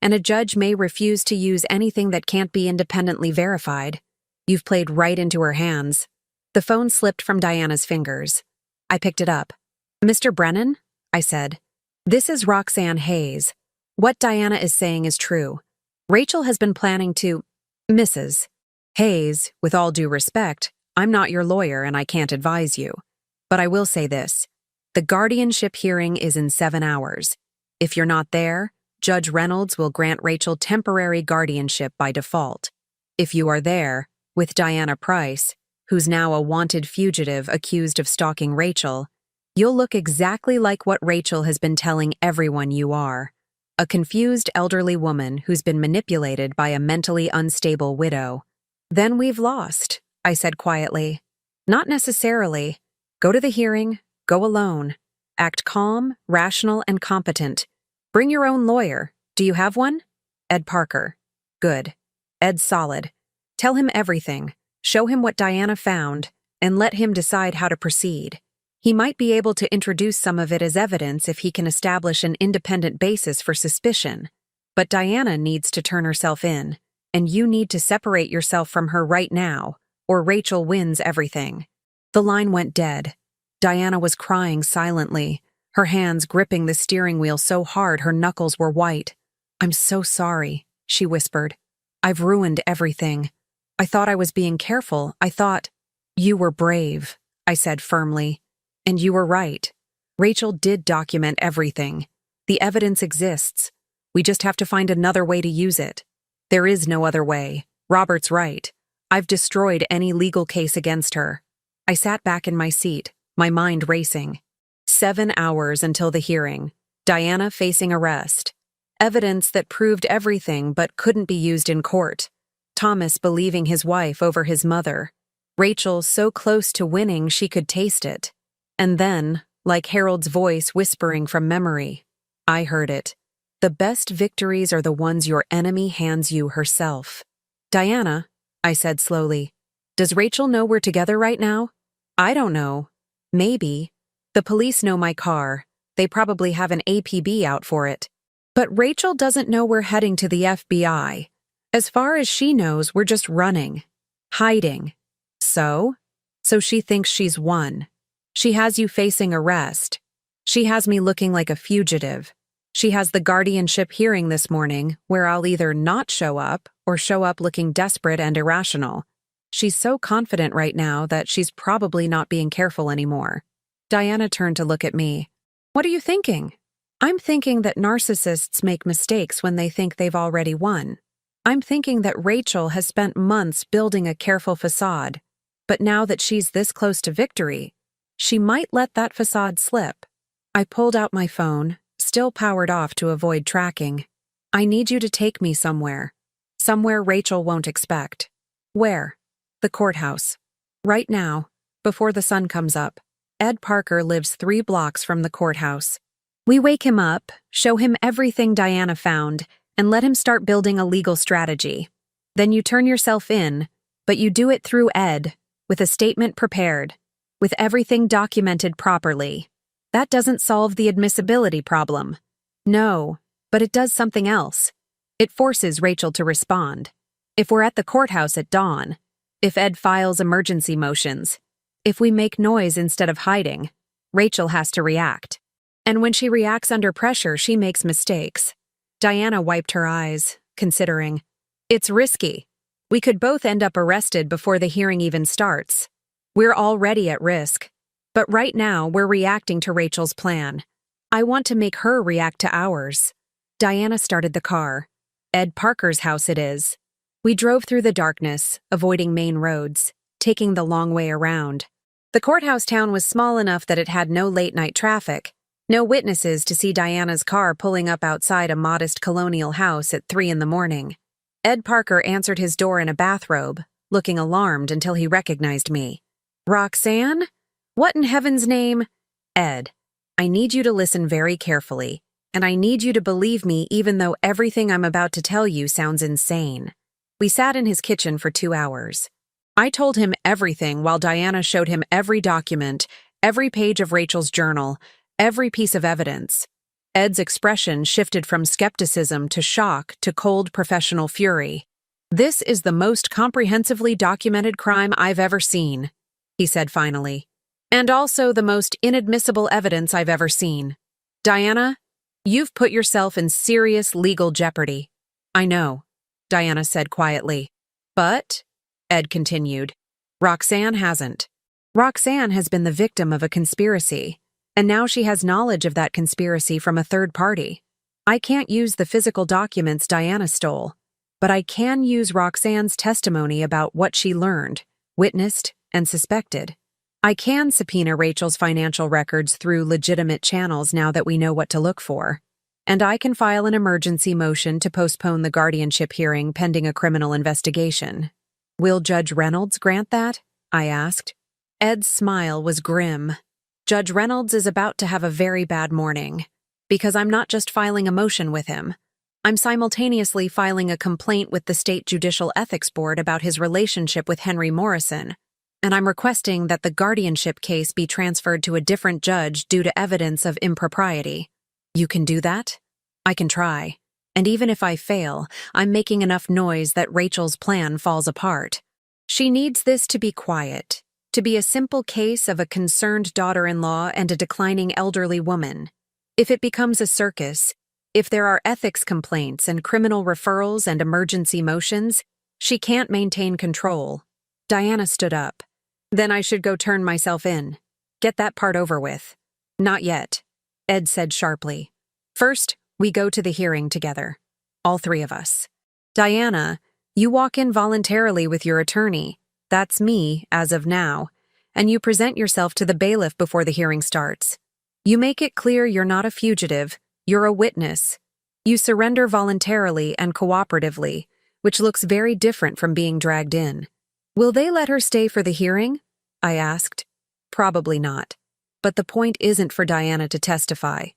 and a judge may refuse to use anything that can't be independently verified. You've played right into her hands. The phone slipped from Diana's fingers. I picked it up. Mr. Brennan? I said. This is Roxanne Hayes. What Diana is saying is true. Rachel has been planning to… Mrs. Hayes, with all due respect, I'm not your lawyer and I can't advise you. But I will say this. The guardianship hearing is in 7 hours. If you're not there, Judge Reynolds will grant Rachel temporary guardianship by default. If you are there, with Diana Price, who's now a wanted fugitive accused of stalking Rachel, you'll look exactly like what Rachel has been telling everyone you are. A confused elderly woman who's been manipulated by a mentally unstable widow. Then we've lost, I said quietly. Not necessarily. Go to the hearing, go alone. Act calm, rational, and competent. Bring your own lawyer. Do you have one? Ed Parker. Good. Ed's solid. Tell him everything. Show him what Diana found, and let him decide how to proceed. He might be able to introduce some of it as evidence if he can establish an independent basis for suspicion. But Diana needs to turn herself in, and you need to separate yourself from her right now, or Rachel wins everything. The line went dead. Diana was crying silently, her hands gripping the steering wheel so hard her knuckles were white. I'm so sorry, she whispered. I've ruined everything. I thought I was being careful. I thought… You were brave, I said firmly. And you were right. Rachel did document everything. The evidence exists. We just have to find another way to use it. There is no other way. Robert's right. I've destroyed any legal case against her. I sat back in my seat, my mind racing. 7 hours until the hearing. Diana facing arrest. Evidence that proved everything but couldn't be used in court. Thomas believing his wife over his mother. Rachel so close to winning she could taste it. And then, like Harold's voice whispering from memory, I heard it. The best victories are the ones your enemy hands you herself. Diana, I said slowly, does Rachel know we're together right now? I don't know. Maybe. The police know my car. They probably have an APB out for it. But Rachel doesn't know we're heading to the FBI. As far as she knows, we're just running. Hiding. So she thinks she's won. She has you facing arrest. She has me looking like a fugitive. She has the guardianship hearing this morning, where I'll either not show up or show up looking desperate and irrational. She's so confident right now that she's probably not being careful anymore. Diana turned to look at me. What are you thinking? I'm thinking that narcissists make mistakes when they think they've already won. I'm thinking that Rachel has spent months building a careful facade, but now that she's this close to victory, she might let that facade slip. I pulled out my phone, still powered off to avoid tracking. I need you to take me somewhere. Somewhere Rachel won't expect. Where? The courthouse. Right now, before the sun comes up. Ed Parker lives 3 blocks from the courthouse. We wake him up, show him everything Diana found, and let him start building a legal strategy. Then you turn yourself in, but you do it through Ed, with a statement prepared, with everything documented properly. That doesn't solve the admissibility problem. No, but it does something else. It forces Rachel to respond. If we're at the courthouse at dawn, if Ed files emergency motions, if we make noise instead of hiding, Rachel has to react. And when she reacts under pressure, she makes mistakes. Diana wiped her eyes, considering. It's risky. We could both end up arrested before the hearing even starts. We're already at risk. But right now, we're reacting to Rachel's plan. I want to make her react to ours. Diana started the car. Ed Parker's house it is. We drove through the darkness, avoiding main roads, taking the long way around. The courthouse town was small enough that it had no late-night traffic, no witnesses to see Diana's car pulling up outside a modest colonial house at 3 a.m. Ed Parker answered his door in a bathrobe, looking alarmed until he recognized me. Roxanne? What in heaven's name? Ed, I need you to listen very carefully, and I need you to believe me even though everything I'm about to tell you sounds insane. We sat in his kitchen for 2 hours. I told him everything while Diana showed him every document, every page of Rachel's journal, every piece of evidence. Ed's expression shifted from skepticism to shock to cold professional fury. "This is the most comprehensively documented crime I've ever seen," he said finally. "And also the most inadmissible evidence I've ever seen. Diana, you've put yourself in serious legal jeopardy." "I know," Diana said quietly. "But," Ed continued, "Roxanne hasn't. Roxanne has been the victim of a conspiracy, and now she has knowledge of that conspiracy from a third party. I can't use the physical documents Diana stole, but I can use Roxanne's testimony about what she learned, witnessed, and suspected. I can subpoena Rachel's financial records through legitimate channels now that we know what to look for. And I can file an emergency motion to postpone the guardianship hearing pending a criminal investigation. Will Judge Reynolds grant that?" I asked. Ed's smile was grim. "Judge Reynolds is about to have a very bad morning, because I'm not just filing a motion with him. I'm simultaneously filing a complaint with the State Judicial Ethics Board about his relationship with Henry Morrison, and I'm requesting that the guardianship case be transferred to a different judge due to evidence of impropriety. You can do that? I can try. And even if I fail, I'm making enough noise that Rachel's plan falls apart. She needs this to be quiet, to be a simple case of a concerned daughter-in-law and a declining elderly woman. If it becomes a circus, if there are ethics complaints and criminal referrals and emergency motions, she can't maintain control." Diana stood up. "Then I should go turn myself in. Get that part over with." "Not yet," Ed said sharply. "First, we go to the hearing together. All 3 of us. Diana, you walk in voluntarily with your attorney. That's me, as of now. And you present yourself to the bailiff before the hearing starts. You make it clear you're not a fugitive, you're a witness. You surrender voluntarily and cooperatively, which looks very different from being dragged in." "Will they let her stay for the hearing?" I asked. "Probably not. But the point isn't for Diana to testify.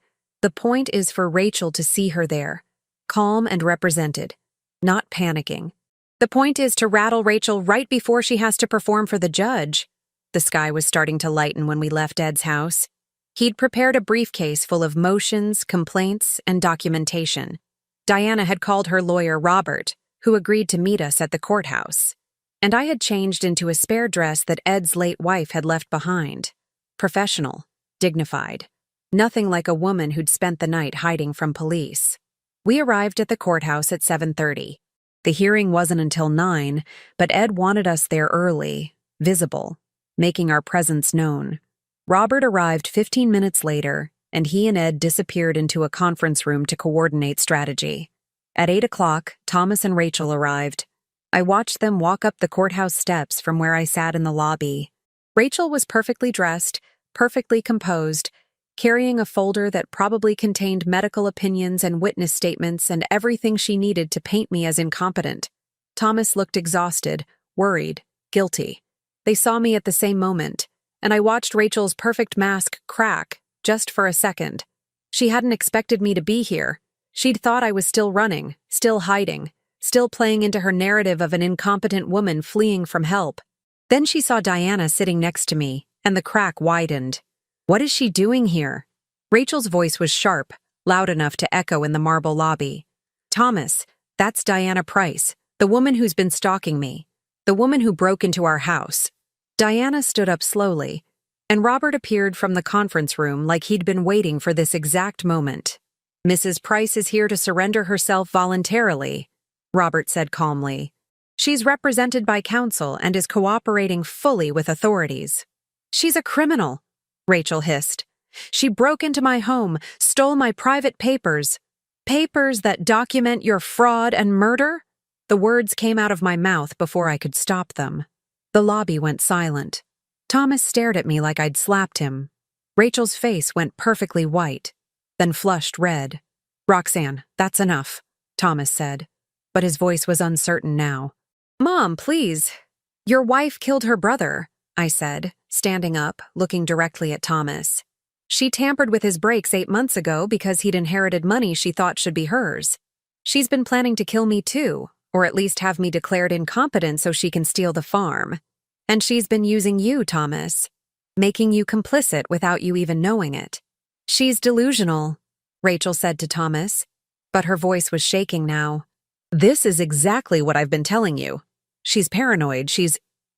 The point is for Rachel to see her there, calm and represented, not panicking. The point is to rattle Rachel right before she has to perform for the judge." The sky was starting to lighten when we left Ed's house. He'd prepared a briefcase full of motions, complaints, and documentation. Diana had called her lawyer Robert, who agreed to meet us at the courthouse. And I had changed into a spare dress that Ed's late wife had left behind. Professional, dignified. Nothing like a woman who'd spent the night hiding from police. We arrived at the courthouse at 7:30. The hearing wasn't until 9, but Ed wanted us there early, visible, making our presence known. Robert arrived 15 minutes later, and he and Ed disappeared into a conference room to coordinate strategy. At 8 o'clock, Thomas and Rachel arrived. I watched them walk up the courthouse steps from where I sat in the lobby. Rachel was perfectly dressed, perfectly composed, carrying a folder that probably contained medical opinions and witness statements and everything she needed to paint me as incompetent. Thomas looked exhausted, worried, guilty. They saw me at the same moment, and I watched Rachel's perfect mask crack, just for a second. She hadn't expected me to be here. She'd thought I was still running, still hiding, still playing into her narrative of an incompetent woman fleeing from help. Then she saw Diana sitting next to me, and the crack widened. "What is she doing here?" Rachel's voice was sharp, loud enough to echo in the marble lobby. "Thomas, that's Diana Price, the woman who's been stalking me, the woman who broke into our house." Diana stood up slowly, and Robert appeared from the conference room like he'd been waiting for this exact moment. "Mrs. Price is here to surrender herself voluntarily," Robert said calmly. "She's represented by counsel and is cooperating fully with authorities." "She's a criminal," Rachel hissed. "She broke into my home, stole my private papers. Papers that document your fraud and murder?" The words came out of my mouth before I could stop them. The lobby went silent. Thomas stared at me like I'd slapped him. Rachel's face went perfectly white, then flushed red. "Roxanne, that's enough," Thomas said, but his voice was uncertain now. "Mom, please. Your wife killed her brother," I said. standing up, looking directly at Thomas. She tampered with his brakes 8 months ago because he'd inherited money she thought should be hers. She's been planning to kill me too, or at least have me declared incompetent so she can steal the farm. And she's been using you, Thomas, making you complicit without you even knowing it. She's delusional, Rachel said to Thomas, but her voice was shaking now. This is exactly what I've been telling you. She's paranoid,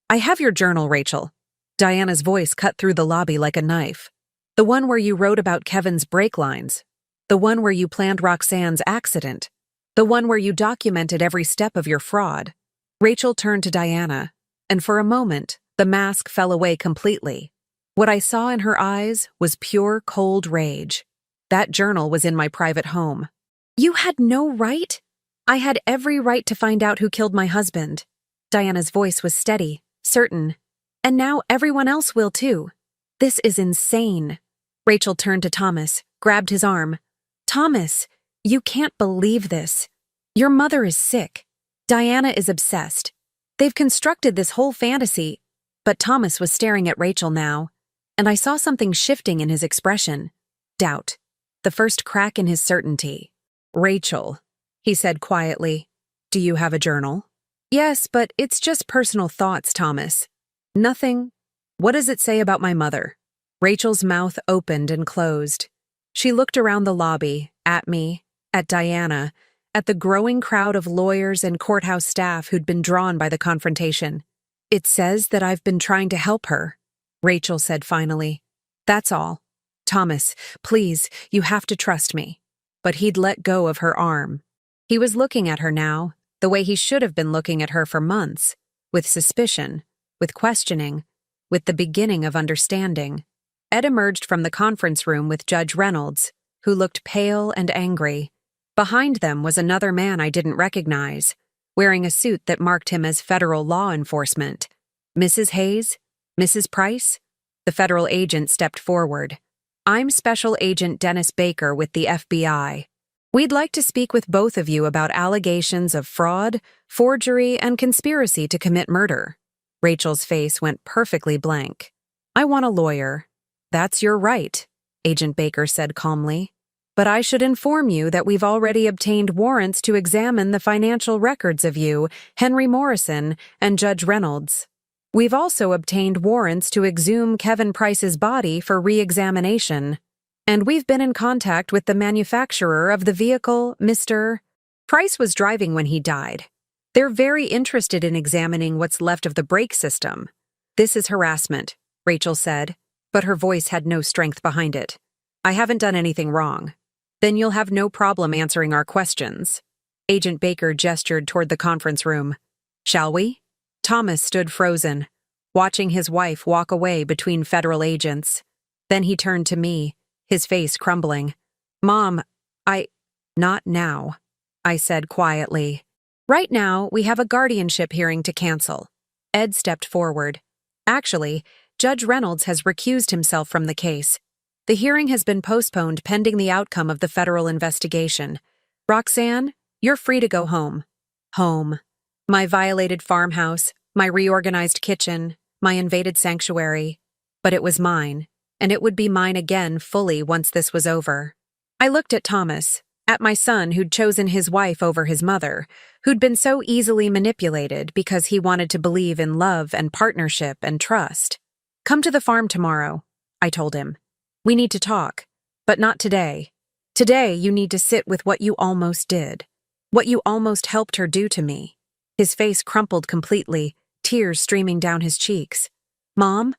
I have your journal, Rachel. Diana's voice cut through the lobby like a knife. The one where you wrote about Kevin's brake lines. The one where you planned Roxanne's accident. The one where you documented every step of your fraud. Rachel turned to Diana, and for a moment, the mask fell away completely. What I saw in her eyes was pure, cold rage. That journal was in my private home. You had no right? I had every right to find out who killed my husband. Diana's voice was steady, certain. And now everyone else will too. This is insane. Rachel turned to Thomas, grabbed his arm. Thomas, you can't believe this. Your mother is sick. Diana is obsessed. They've constructed this whole fantasy. But Thomas was staring at Rachel now, and I saw something shifting in his expression. Doubt. The first crack in his certainty. Rachel, he said quietly, do you have a journal? Yes, but it's just personal thoughts, Thomas. Nothing. What does it say about my mother? Rachel's mouth opened and closed. She looked around the lobby, at me, at Diana, at the growing crowd of lawyers and courthouse staff who'd been drawn by the confrontation. It says that I've been trying to help her, Rachel said finally. That's all. Thomas, please, you have to trust me. But he'd let go of her arm. He was looking at her now, the way he should have been looking at her for months, with suspicion, with questioning, with the beginning of understanding. Ed emerged from the conference room with Judge Reynolds, who looked pale and angry. Behind them was another man I didn't recognize, wearing a suit that marked him as federal law enforcement. Mrs. Hayes? Mrs. Price? The federal agent stepped forward. I'm Special Agent Dennis Baker with the FBI. We'd like to speak with both of you about allegations of fraud, forgery, and conspiracy to commit murder. Rachel's face went perfectly blank. I want a lawyer. That's your right, Agent Baker said calmly. But I should inform you that we've already obtained warrants to examine the financial records of you, Henry Morrison, and Judge Reynolds. We've also obtained warrants to exhume Kevin Price's body for re-examination. And we've been in contact with the manufacturer of the vehicle, Mr. Price was driving when he died. They're very interested in examining what's left of the brake system. This is harassment, Rachel said, but her voice had no strength behind it. I haven't done anything wrong. Then you'll have no problem answering our questions. Agent Baker gestured toward the conference room. Shall we? Thomas stood frozen, watching his wife walk away between federal agents. Then he turned to me, his face crumbling. Mom, Not now, I said quietly. Right now, we have a guardianship hearing to cancel. Ed stepped forward. Actually, Judge Reynolds has recused himself from the case. The hearing has been postponed pending the outcome of the federal investigation. Roxanne, you're free to go home. Home. My violated farmhouse, my reorganized kitchen, my invaded sanctuary. But it was mine, and it would be mine again fully once this was over. I looked at Thomas, at my son who'd chosen his wife over his mother, who'd been so easily manipulated because he wanted to believe in love and partnership and trust. Come to the farm tomorrow, I told him. We need to talk, but not today. Today, you need to sit with what you almost did, what you almost helped her do to me. His face crumpled completely, tears streaming down his cheeks. Mom,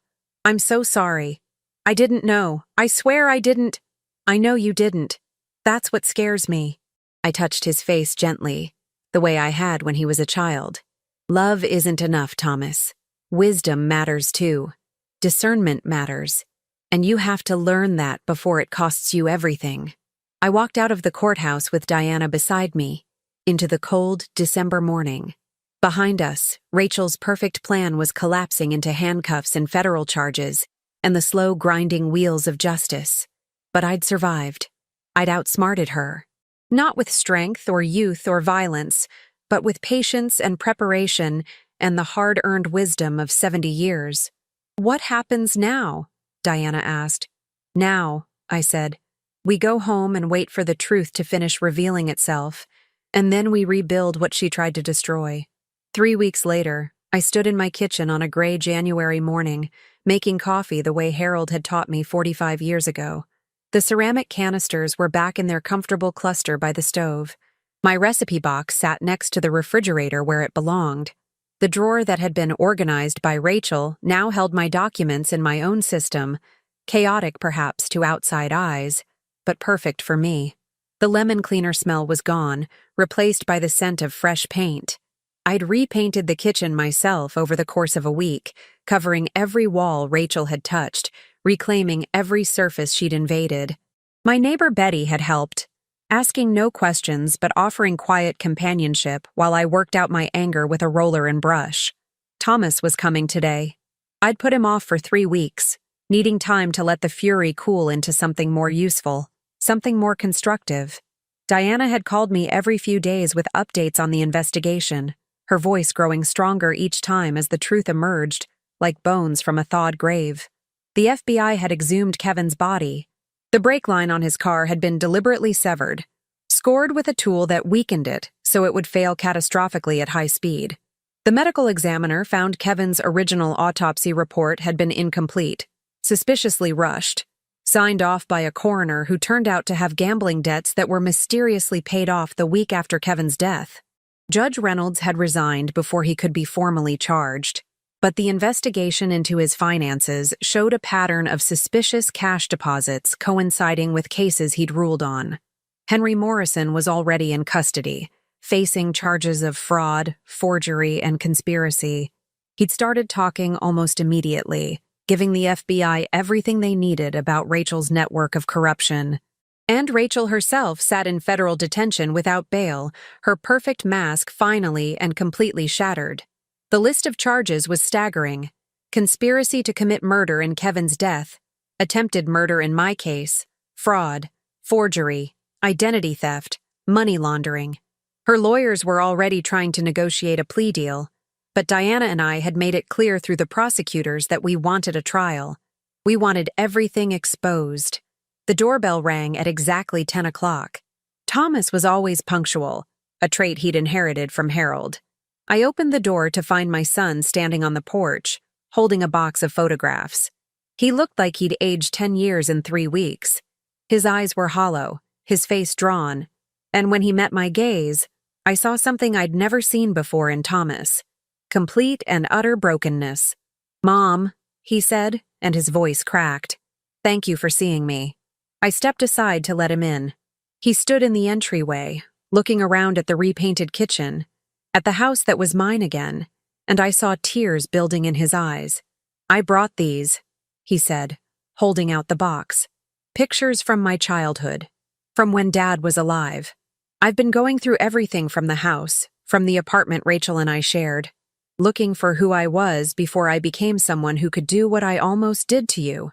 I'm so sorry. I didn't know. I swear I didn't. I know you didn't. That's what scares me. I touched his face gently, the way I had when he was a child. Love isn't enough, Thomas. Wisdom matters too. Discernment matters. And you have to learn that before it costs you everything. I walked out of the courthouse with Diana beside me, into the cold December morning. Behind us, Rachel's perfect plan was collapsing into handcuffs and federal charges, and the slow grinding wheels of justice. But I'd survived. I'd outsmarted her. Not with strength or youth or violence, but with patience and preparation and the hard-earned wisdom of 70 years. "What happens now?" Diana asked. "Now," I said. "We go home and wait for the truth to finish revealing itself, and then we rebuild what she tried to destroy." 3 weeks later, I stood in my kitchen on a gray January morning, making coffee the way Harold had taught me 45 years ago. The ceramic canisters were back in their comfortable cluster by the stove. My recipe box sat next to the refrigerator where it belonged. The drawer that had been organized by Rachel now held my documents in my own system, chaotic perhaps to outside eyes, but perfect for me. The lemon cleaner smell was gone, replaced by the scent of fresh paint. I'd repainted the kitchen myself over the course of a week, covering every wall Rachel had touched, reclaiming every surface she'd invaded. My neighbor Betty had helped, asking no questions but offering quiet companionship while I worked out my anger with a roller and brush. Thomas was coming today. I'd put him off for 3 weeks, needing time to let the fury cool into something more useful, something more constructive. Diana had called me every few days with updates on the investigation, her voice growing stronger each time as the truth emerged, like bones from a thawed grave. The FBI had exhumed Kevin's body. The brake line on his car had been deliberately severed, scored with a tool that weakened it so it would fail catastrophically at high speed. The medical examiner found Kevin's original autopsy report had been incomplete, suspiciously rushed, signed off by a coroner who turned out to have gambling debts that were mysteriously paid off the week after Kevin's death. Judge Reynolds had resigned before he could be formally charged, but the investigation into his finances showed a pattern of suspicious cash deposits coinciding with cases he'd ruled on. Henry Morrison was already in custody, facing charges of fraud, forgery, and conspiracy. He'd started talking almost immediately, giving the FBI everything they needed about Rachel's network of corruption. And Rachel herself sat in federal detention without bail, her perfect mask finally and completely shattered. The list of charges was staggering: conspiracy to commit murder in Kevin's death, attempted murder in my case, fraud, forgery, identity theft, money laundering. Her lawyers were already trying to negotiate a plea deal, but Diana and I had made it clear through the prosecutors that we wanted a trial. We wanted everything exposed. The doorbell rang at exactly 10 o'clock. Thomas was always punctual, a trait he'd inherited from Harold. I opened the door to find my son standing on the porch, holding a box of photographs. He looked like he'd aged 10 years in 3 weeks. His eyes were hollow, his face drawn, and when he met my gaze, I saw something I'd never seen before in Thomas: complete and utter brokenness. "Mom," he said, and his voice cracked. "Thank you for seeing me." I stepped aside to let him in. He stood in the entryway, looking around at the repainted kitchen, at the house that was mine again, and I saw tears building in his eyes. "I brought these," he said, holding out the box. "Pictures from my childhood, from when Dad was alive. I've been going through everything from the house, from the apartment Rachel and I shared, looking for who I was before I became someone who could do what I almost did to you."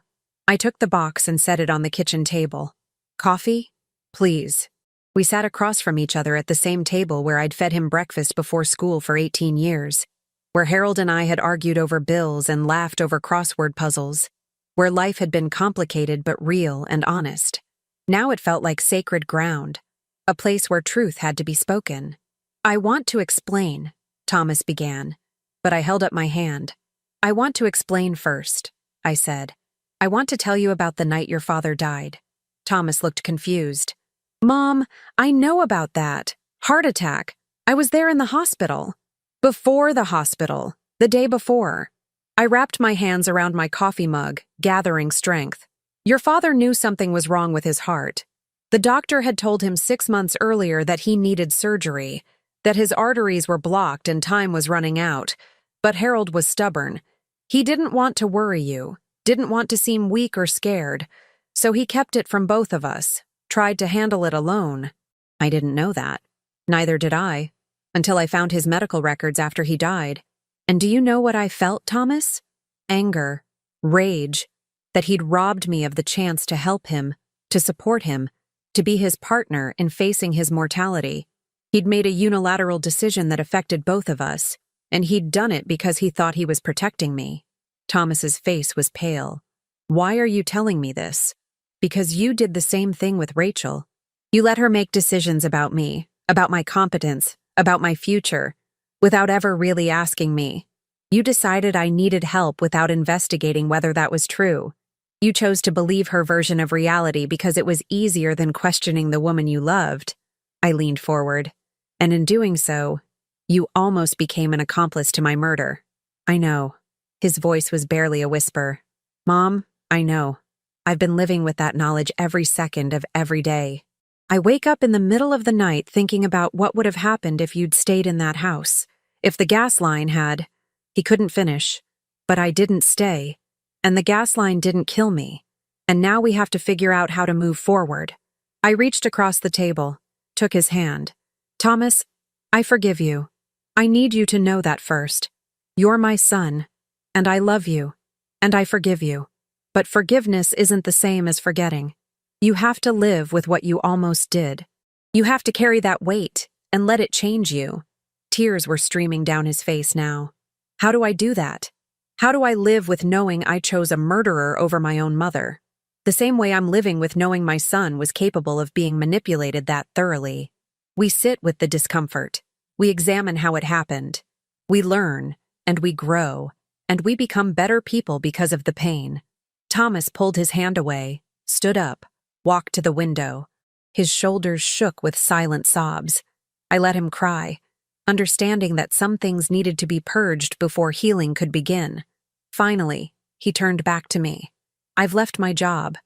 I took the box and set it on the kitchen table. "Coffee? Please." We sat across from each other at the same table where I'd fed him breakfast before school for 18 years, where Harold and I had argued over bills and laughed over crossword puzzles, where life had been complicated but real and honest. Now it felt like sacred ground, a place where truth had to be spoken. "I want to explain," Thomas began, but I held up my hand. "I want to explain first," I said. "I want to tell you about the night your father died." Thomas looked confused. "Mom, I know about that. Heart attack. I was there in the hospital." "Before the hospital. The day before." I wrapped my hands around my coffee mug, gathering strength. "Your father knew something was wrong with his heart. The doctor had told him 6 months earlier that he needed surgery, that his arteries were blocked and time was running out. But Harold was stubborn. He didn't want to worry you, didn't want to seem weak or scared, so he kept it from both of us, tried to handle it alone." I didn't know that. Neither did I, until I found his medical records after he died. And do you know what I felt, Thomas? Anger, rage, that he'd robbed me of the chance to help him, to support him, to be his partner in facing his mortality. He'd made a unilateral decision that affected both of us, and he'd done it because he thought he was protecting me. Thomas's face was pale. Why are you telling me this? Because you did the same thing with Rachel. You let her make decisions about me, about my competence, about my future, without ever really asking me. You decided I needed help without investigating whether that was true. You chose to believe her version of reality because it was easier than questioning the woman you loved. I leaned forward, and in doing so, you almost became an accomplice to my murder. I know. His voice was barely a whisper. Mom, I know. I've been living with that knowledge every second of every day. I wake up in the middle of the night thinking about what would have happened if you'd stayed in that house. If the gas line had... He couldn't finish. But I didn't stay. And the gas line didn't kill me. And now we have to figure out how to move forward. I reached across the table, took his hand. Thomas, I forgive you. I need you to know that first. You're my son. And I love you. And I forgive you. But forgiveness isn't the same as forgetting. You have to live with what you almost did. You have to carry that weight and let it change you. Tears were streaming down his face now. How do I do that? How do I live with knowing I chose a murderer over my own mother? The same way I'm living with knowing my son was capable of being manipulated that thoroughly. We sit with the discomfort. We examine how it happened. We learn, and we grow, and we become better people because of the pain. Thomas pulled his hand away, stood up, walked to the window. His shoulders shook with silent sobs. I let him cry, understanding that some things needed to be purged before healing could begin. Finally, he turned back to me. I've left my job.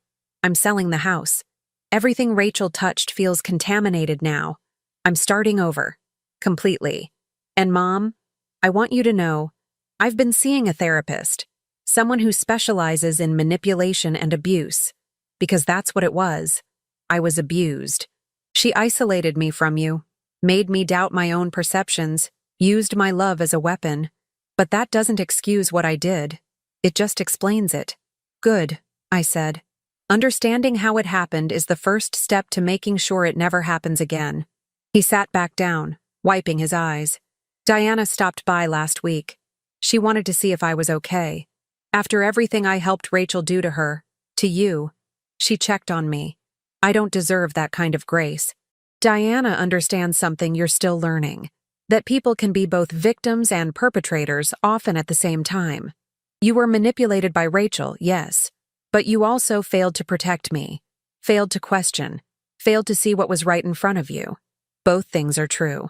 I'm selling the house. Everything Rachel touched feels contaminated now. I'm starting over. Completely. And Mom, I want you to know, I've been seeing a therapist, someone who specializes in manipulation and abuse, because that's what it was. I was abused. She isolated me from you, made me doubt my own perceptions, used my love as a weapon. But that doesn't excuse what I did. It just explains it. Good, I said. Understanding how it happened is the first step to making sure it never happens again. He sat back down, wiping his eyes. Diana stopped by last week. She wanted to see if I was okay. After everything I helped Rachel do to her, to you, she checked on me. I don't deserve that kind of grace. Diana understands something you're still learning, that people can be both victims and perpetrators often at the same time. You were manipulated by Rachel, yes, but you also failed to protect me, failed to question, failed to see what was right in front of you. Both things are true.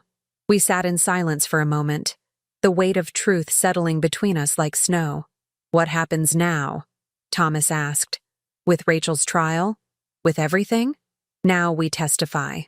We sat in silence for a moment, the weight of truth settling between us like snow. What happens now? Thomas asked. With Rachel's trial? With everything? Now we testify.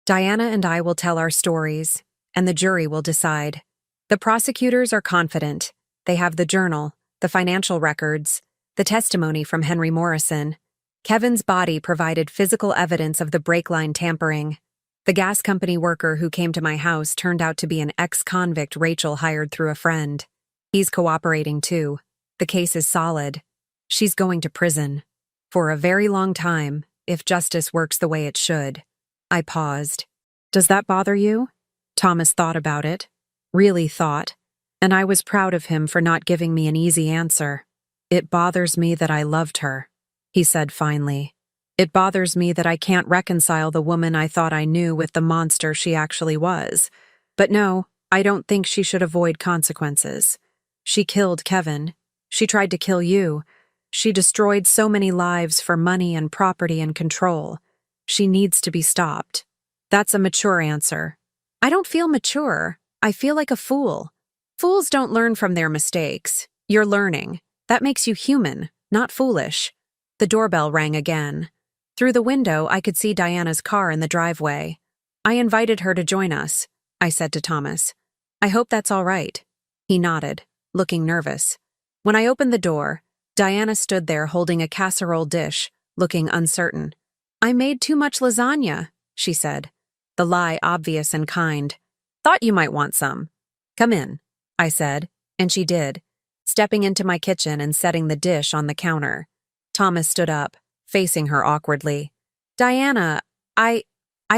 Diana and I will tell our stories, and the jury will decide. The prosecutors are confident. They have the journal, the financial records, the testimony from Henry Morrison. Kevin's body provided physical evidence of the brake line tampering. The gas company worker who came to my house turned out to be an ex-convict Rachel hired through a friend. He's cooperating too. The case is solid. She's going to prison. For a very long time, if justice works the way it should. I paused. Does that bother you? Thomas thought about it. Really thought. And I was proud of him for not giving me an easy answer. It bothers me that I loved her, he said finally. It bothers me that I can't reconcile the woman I thought I knew with the monster she actually was. But no, I don't think she should avoid consequences. She killed Kevin. She tried to kill you. She destroyed so many lives for money and property and control. She needs to be stopped. That's a mature answer. I don't feel mature. I feel like a fool. Fools don't learn from their mistakes. You're learning. That makes you human, not foolish. The doorbell rang again. Through the window, I could see Diana's car in the driveway. I invited her to join us, I said to Thomas. I hope that's all right. He nodded, looking nervous. When I opened the door, Diana stood there holding a casserole dish, looking uncertain. I made too much lasagna, she said, the lie obvious and kind. Thought you might want some. Come in, I said, and she did, stepping into my kitchen and setting the dish on the counter. Thomas stood up, facing her awkwardly. Diana, I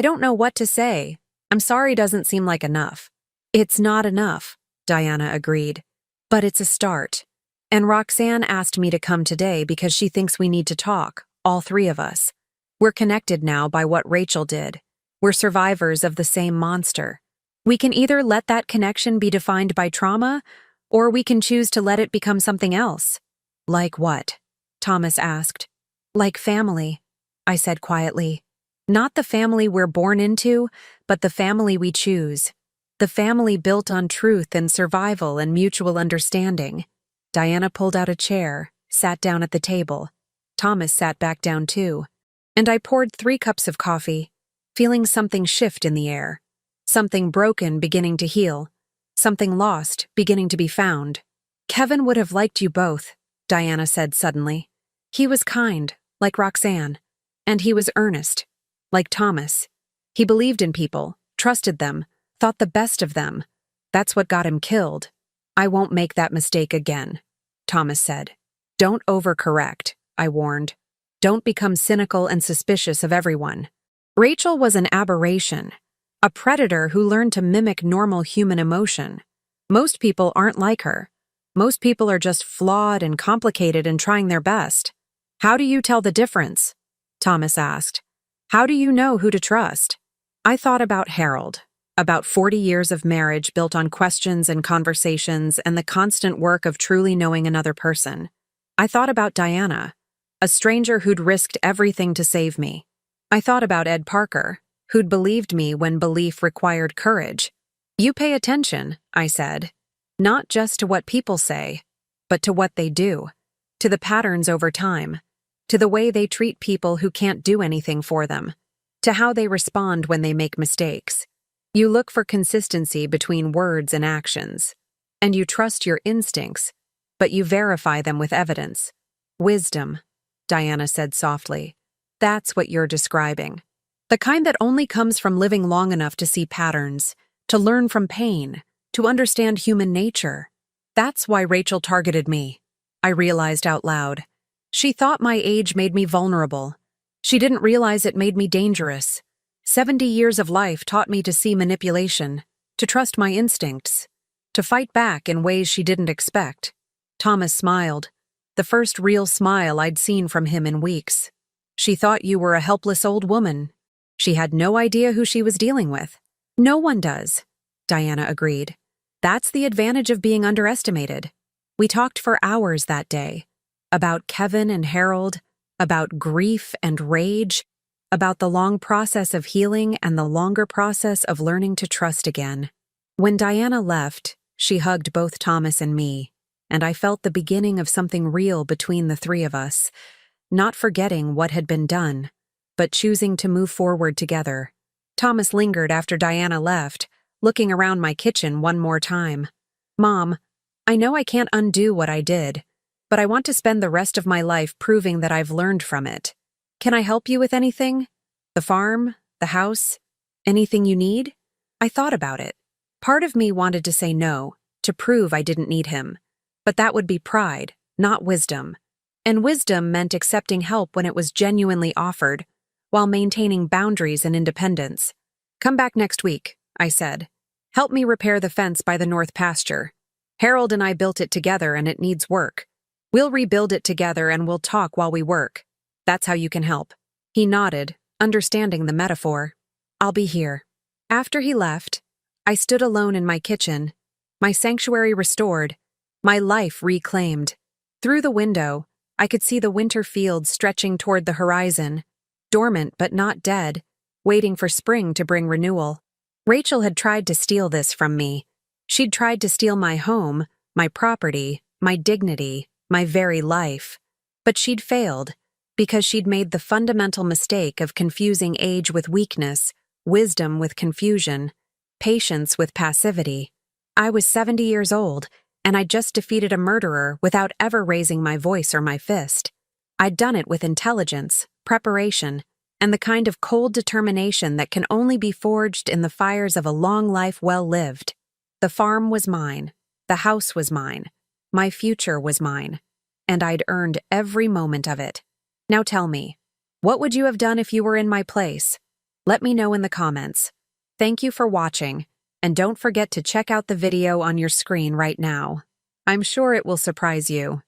don't know what to say. I'm sorry doesn't seem like enough. It's not enough, Diana agreed. But it's a start. And Roxanne asked me to come today because she thinks we need to talk, all three of us. We're connected now by what Rachel did. We're survivors of the same monster. We can either let that connection be defined by trauma, or we can choose to let it become something else. Like what? Thomas asked. Like family, I said quietly. Not the family we're born into, but the family we choose. The family built on truth and survival and mutual understanding. Diana pulled out a chair, sat down at the table. Thomas sat back down too. And I poured 3 cups of coffee, feeling something shift in the air. Something broken beginning to heal. Something lost beginning to be found. Kevin would have liked you both, Diana said suddenly. He was kind, like Roxanne. And he was earnest, like Thomas. He believed in people, trusted them, thought the best of them. That's what got him killed. I won't make that mistake again, Thomas said. Don't overcorrect, I warned. Don't become cynical and suspicious of everyone. Rachel was an aberration, a predator who learned to mimic normal human emotion. Most people aren't like her. Most people are just flawed and complicated and trying their best. How do you tell the difference? Thomas asked. How do you know who to trust? I thought about Harold, about 40 years of marriage built on questions and conversations and the constant work of truly knowing another person. I thought about Diana, a stranger who'd risked everything to save me. I thought about Ed Parker, who'd believed me when belief required courage. You pay attention, I said, not just to what people say, but to what they do, to the patterns over time, to the way they treat people who can't do anything for them, to how they respond when they make mistakes. You look for consistency between words and actions, and you trust your instincts, but you verify them with evidence. Wisdom, Diana said softly. That's what you're describing. The kind that only comes from living long enough to see patterns, to learn from pain, to understand human nature. That's why Rachel targeted me, I realized out loud. She thought my age made me vulnerable. She didn't realize it made me dangerous. 70 years of life taught me to see manipulation, to trust my instincts, to fight back in ways she didn't expect. Thomas smiled, the first real smile I'd seen from him in weeks. She thought you were a helpless old woman. She had no idea who she was dealing with. No one does, Diana agreed. That's the advantage of being underestimated. We talked for hours that day, about Kevin and Harold, about grief and rage, about the long process of healing and the longer process of learning to trust again. When Diana left, she hugged both Thomas and me, and I felt the beginning of something real between the three of us, not forgetting what had been done, but choosing to move forward together. Thomas lingered after Diana left, looking around my kitchen one more time. Mom, I know I can't undo what I did, but I want to spend the rest of my life proving that I've learned from it. Can I help you with anything? The farm? The house? Anything you need? I thought about it. Part of me wanted to say no, to prove I didn't need him. But that would be pride, not wisdom. And wisdom meant accepting help when it was genuinely offered, while maintaining boundaries and independence. Come back next week, I said. Help me repair the fence by the north pasture. Harold and I built it together and it needs work. We'll rebuild it together and we'll talk while we work. That's how you can help. He nodded, understanding the metaphor. I'll be here. After he left, I stood alone in my kitchen, my sanctuary restored, my life reclaimed. Through the window, I could see the winter fields stretching toward the horizon, dormant but not dead, waiting for spring to bring renewal. Rachel had tried to steal this from me. She'd tried to steal my home, my property, my dignity, my very life. But she'd failed, because she'd made the fundamental mistake of confusing age with weakness, wisdom with confusion, patience with passivity. I was 70 years old, and I'd just defeated a murderer without ever raising my voice or my fist. I'd done it with intelligence, preparation, and the kind of cold determination that can only be forged in the fires of a long life well lived. The farm was mine, the house was mine, my future was mine, and I'd earned every moment of it. Now tell me, what would you have done if you were in my place? Let me know in the comments. Thank you for watching, and don't forget to check out the video on your screen right now. I'm sure it will surprise you.